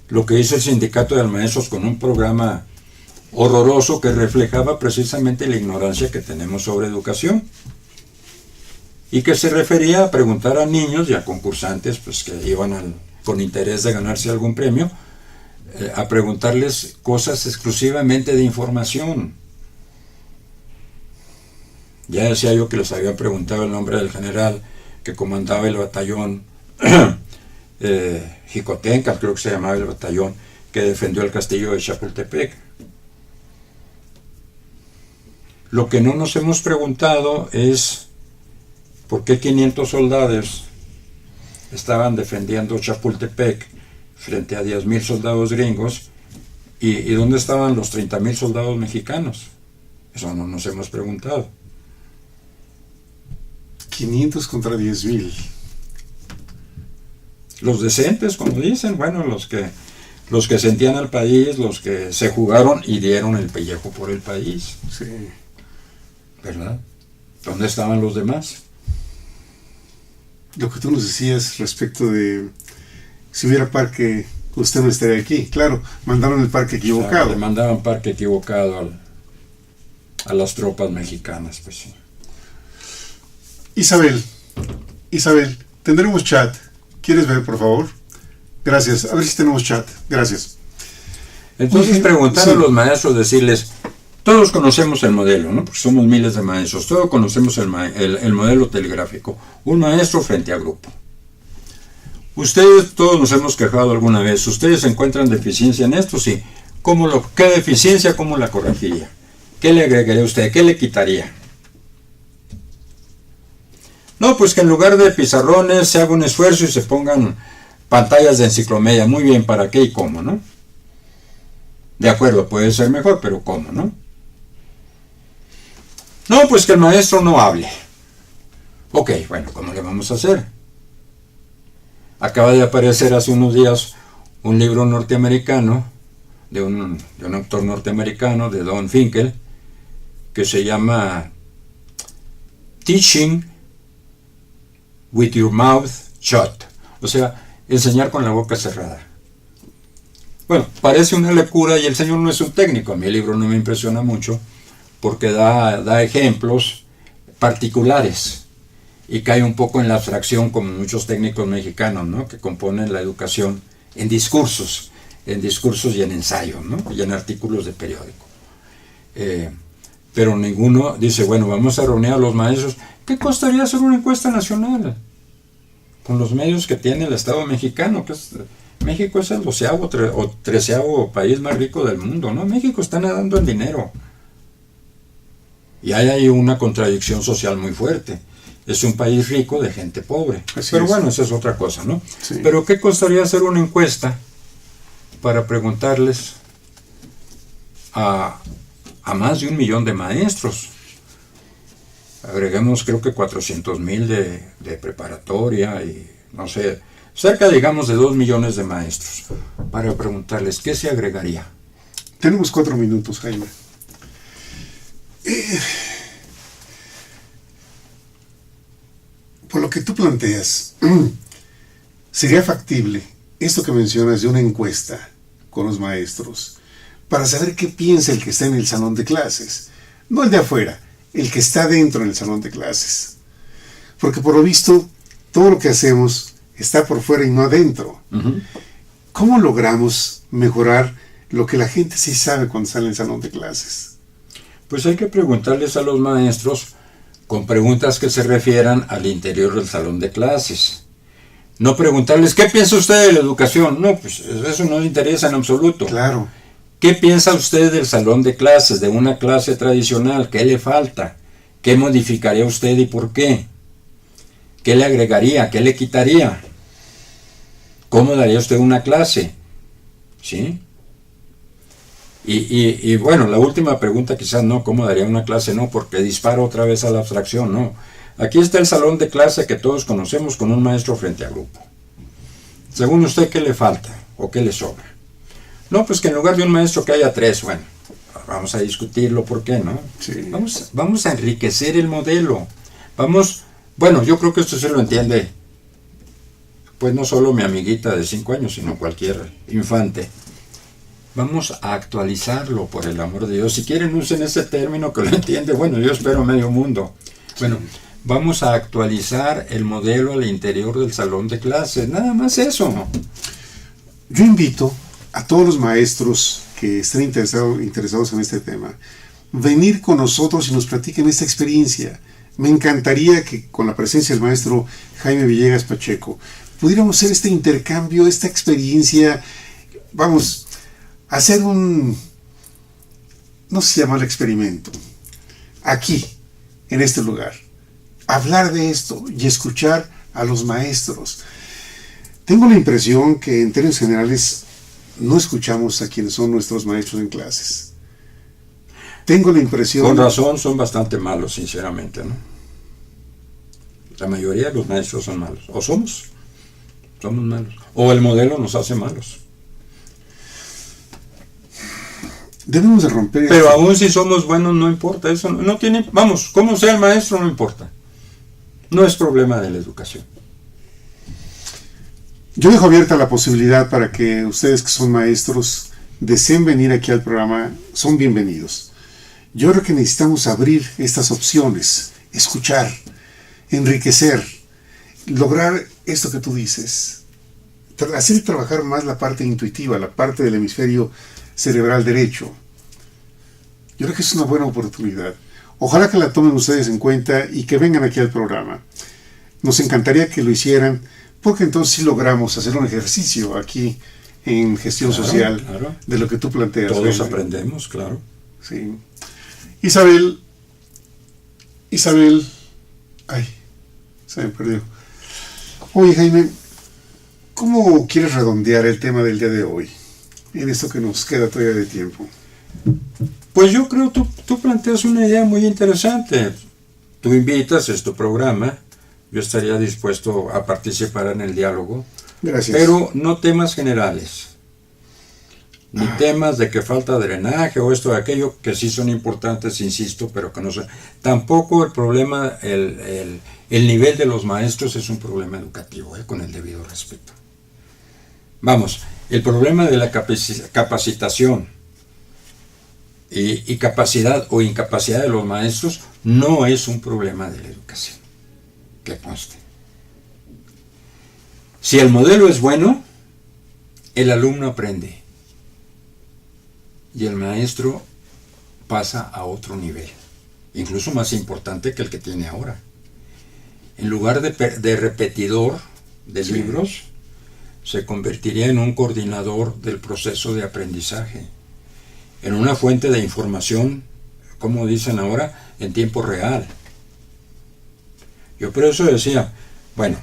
lo que hizo el Sindicato de Maestros con un programa horroroso que reflejaba precisamente la ignorancia que tenemos sobre educación y que se refería a preguntar a niños y a concursantes pues, que iban con interés de ganarse algún premio, a preguntarles cosas exclusivamente de información. Ya decía yo que les había preguntado el nombre del general que comandaba el batallón Jicotenca, creo que se llamaba el batallón, que defendió el castillo de Chapultepec. Lo que no nos hemos preguntado es por qué 500 soldados estaban defendiendo Chapultepec frente a 10,000 soldados gringos y dónde estaban los 30,000 soldados mexicanos. Eso no nos hemos preguntado.
500 contra 10,000.
Los decentes, como dicen, bueno, los que sentían al país, los que se jugaron y dieron el pellejo por el país.
Sí.
¿Verdad? ¿Dónde estaban los demás?
Lo que tú nos decías respecto de si hubiera parque, usted no estaría aquí. Claro, mandaron el parque equivocado.
Claro, le mandaban parque equivocado a las tropas mexicanas, pues sí.
Isabel, tendremos chat. ¿Quieres ver, por favor? Gracias. A ver si tenemos chat. Gracias.
Entonces preguntar
sí.
a los maestros, decirles, todos conocemos el modelo, ¿no? Porque somos miles de maestros, todos conocemos el modelo telegráfico. Un maestro frente a grupo. Ustedes, todos nos hemos quejado alguna vez. ¿Ustedes encuentran deficiencia en esto? Sí. ¿Qué deficiencia? ¿Cómo la corregiría? ¿Qué le agregaría a usted? ¿Qué le quitaría? No, pues que en lugar de pizarrones se haga un esfuerzo y se pongan pantallas de enciclomedia. Muy bien, ¿para qué y cómo, no? De acuerdo, puede ser mejor, pero ¿cómo, no? No, pues que el maestro no hable. Ok, bueno, ¿cómo le vamos a hacer? Acaba de aparecer hace unos días un libro norteamericano, de un autor norteamericano, de Don Finkel, que se llama Teaching with your mouth shut, o sea, enseñar con la boca cerrada. Bueno, parece una locura y el señor no es un técnico. A mí el libro no me impresiona mucho porque da ejemplos particulares y cae un poco en la abstracción como muchos técnicos mexicanos, ¿no? Que componen la educación en discursos y en ensayos, ¿no? Y en artículos de periódico. Pero ninguno dice, bueno, vamos a reunir a los maestros. ¿Qué costaría hacer una encuesta nacional? Con los medios que tiene el Estado mexicano, que es, México es el 12º o 13º país más rico del mundo, ¿no? México está nadando en dinero. Y hay ahí una contradicción social muy fuerte. Es un país rico de gente pobre. Pero bueno, esa es otra cosa, ¿no?
Sí.
Pero ¿qué costaría hacer una encuesta para preguntarles a más de 1 millón de maestros? Agreguemos creo que 400,000 de preparatoria y no sé, cerca digamos de 2 millones de maestros, para preguntarles qué se agregaría.
Tenemos 4 minutos, Jaime. Por lo que tú planteas, ¿sería factible esto que mencionas de una encuesta con los maestros para saber qué piensa el que está en el salón de clases? No el de afuera, el que está dentro del salón de clases. Porque por lo visto, todo lo que hacemos está por fuera y no adentro.
Uh-huh.
¿Cómo logramos mejorar lo que la gente sí sabe cuando está en el salón de clases?
Pues hay que preguntarles a los maestros con preguntas que se refieran al interior del salón de clases. No preguntarles, ¿qué piensa usted de la educación? No, pues eso no le interesa en absoluto.
Claro.
¿Qué piensa usted del salón de clases, de una clase tradicional? ¿Qué le falta? ¿Qué modificaría usted y por qué? ¿Qué le agregaría? ¿Qué le quitaría? ¿Cómo daría usted una clase? ¿Sí? Y bueno, la última pregunta quizás no, ¿cómo daría una clase? No, porque disparo otra vez a la abstracción, no. Aquí está el salón de clase que todos conocemos con un maestro frente a grupo. Según usted, ¿qué le falta o qué le sobra? No, pues que en lugar de un maestro que haya 3, bueno, vamos a discutirlo, ¿por qué no?
Sí.
Vamos a enriquecer el modelo. Bueno, yo creo que esto se lo entiende, pues no solo mi amiguita de 5 años, sino cualquier infante. Vamos a actualizarlo, por el amor de Dios. Si quieren, usen ese término que lo entiende. Bueno, yo espero medio mundo. Bueno, vamos a actualizar el modelo al interior del salón de clases. Nada más eso.
Yo invito a todos los maestros que estén interesados en este tema, venir con nosotros y nos platiquen esta experiencia. Me encantaría que con la presencia del maestro Jaime Villegas Pacheco pudiéramos hacer este intercambio, esta experiencia, vamos, hacer no sé si llamarlo experimento, aquí, en este lugar, hablar de esto y escuchar a los maestros. Tengo la impresión que en términos generales no escuchamos a quienes son nuestros maestros en clases. Tengo la impresión...
Con razón son bastante malos, sinceramente, ¿no? La mayoría de los maestros son malos. O somos malos. O el modelo nos hace malos.
Debemos de romper...
Pero aún si somos buenos no importa, eso no tiene... Vamos, como sea el maestro no importa. No es problema de la educación.
Yo dejo abierta la posibilidad para que ustedes que son maestros deseen venir aquí al programa, son bienvenidos. Yo creo que necesitamos abrir estas opciones, escuchar, enriquecer, lograr esto que tú dices, hacer trabajar más la parte intuitiva, la parte del hemisferio cerebral derecho. Yo creo que es una buena oportunidad. Ojalá que la tomen ustedes en cuenta y que vengan aquí al programa. Nos encantaría que lo hicieran, porque entonces sí logramos hacer un ejercicio aquí en gestión social, claro, de lo que tú planteas.
Todos aprendemos, claro.
Sí. Isabel, ay, se me perdió. Oye, Jaime, ¿cómo quieres redondear el tema del día de hoy? En esto que nos queda todavía de tiempo.
Pues yo creo que tú planteas una idea muy interesante. Tú invitas, es tu programa. Yo estaría dispuesto a participar en el diálogo.
Gracias.
Pero no temas generales. Ni temas de que falta drenaje o esto o aquello, que sí son importantes, insisto, pero que no son. Tampoco el problema, el nivel de los maestros es un problema educativo, con el debido respeto. Vamos, el problema de la capacitación y capacidad o incapacidad de los maestros no es un problema de la educación. Que conste. Si el modelo es bueno, el alumno aprende y el maestro pasa a otro nivel, incluso más importante que el que tiene ahora. En lugar de repetidor de libros, se convertiría en un coordinador del proceso de aprendizaje, en una fuente de información, como dicen ahora, en tiempo real. Yo por eso decía, bueno,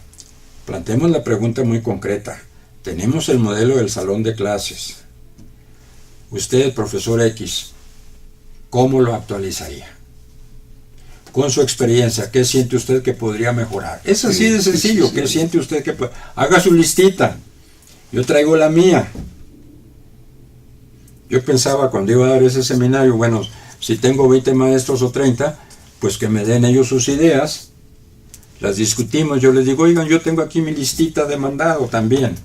planteemos la pregunta muy concreta. Tenemos el modelo del salón de clases. Usted, profesor X, ¿cómo lo actualizaría? Con su experiencia, ¿qué siente usted que podría mejorar? Es así de sencillo. ¿Qué siente usted que puede? Haga su listita. Yo traigo la mía. Yo pensaba cuando iba a dar ese seminario, bueno, si tengo 20 maestros o 30, pues que me den ellos sus ideas. Las discutimos, yo les digo, oigan, yo tengo aquí mi listita de mandado también.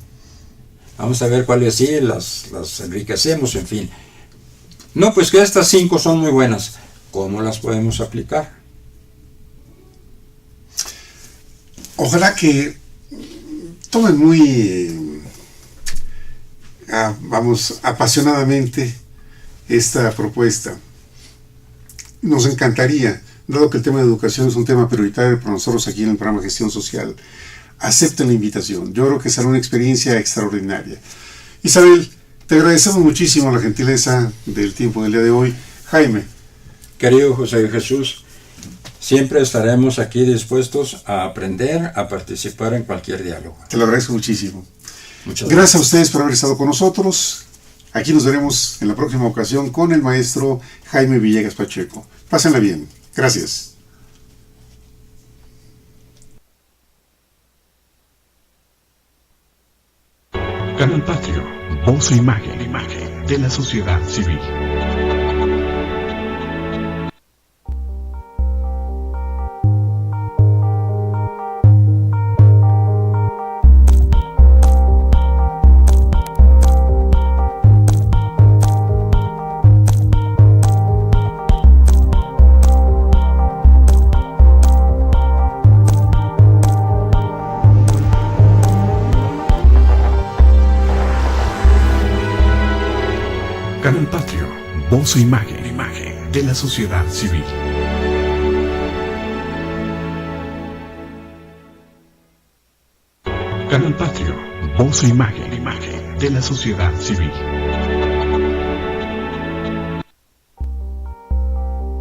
Vamos a ver cuáles sí, las enriquecemos, en fin. No, pues que estas 5 son muy buenas. ¿Cómo las podemos aplicar?
Ojalá que tomen muy, apasionadamente esta propuesta. Nos encantaría, dado que el tema de educación es un tema prioritario para nosotros aquí en el programa Gestión Social, acepten la invitación. Yo creo que será una experiencia extraordinaria. Isabel, te agradecemos muchísimo la gentileza del tiempo del día de hoy. Jaime.
Querido José Jesús, Siempre estaremos aquí dispuestos a aprender, a participar en cualquier diálogo.
Te lo agradezco muchísimo.
Muchas
Gracias a ustedes por haber estado con nosotros. Aquí nos veremos en la próxima ocasión con el maestro Jaime Villegas Pacheco. Pásenla bien. Gracias.
Canal Patrio, voz e imagen de la sociedad civil. Canal Patrio, voz e imagen de la sociedad civil. Canal Patrio, voz e imagen de la sociedad civil.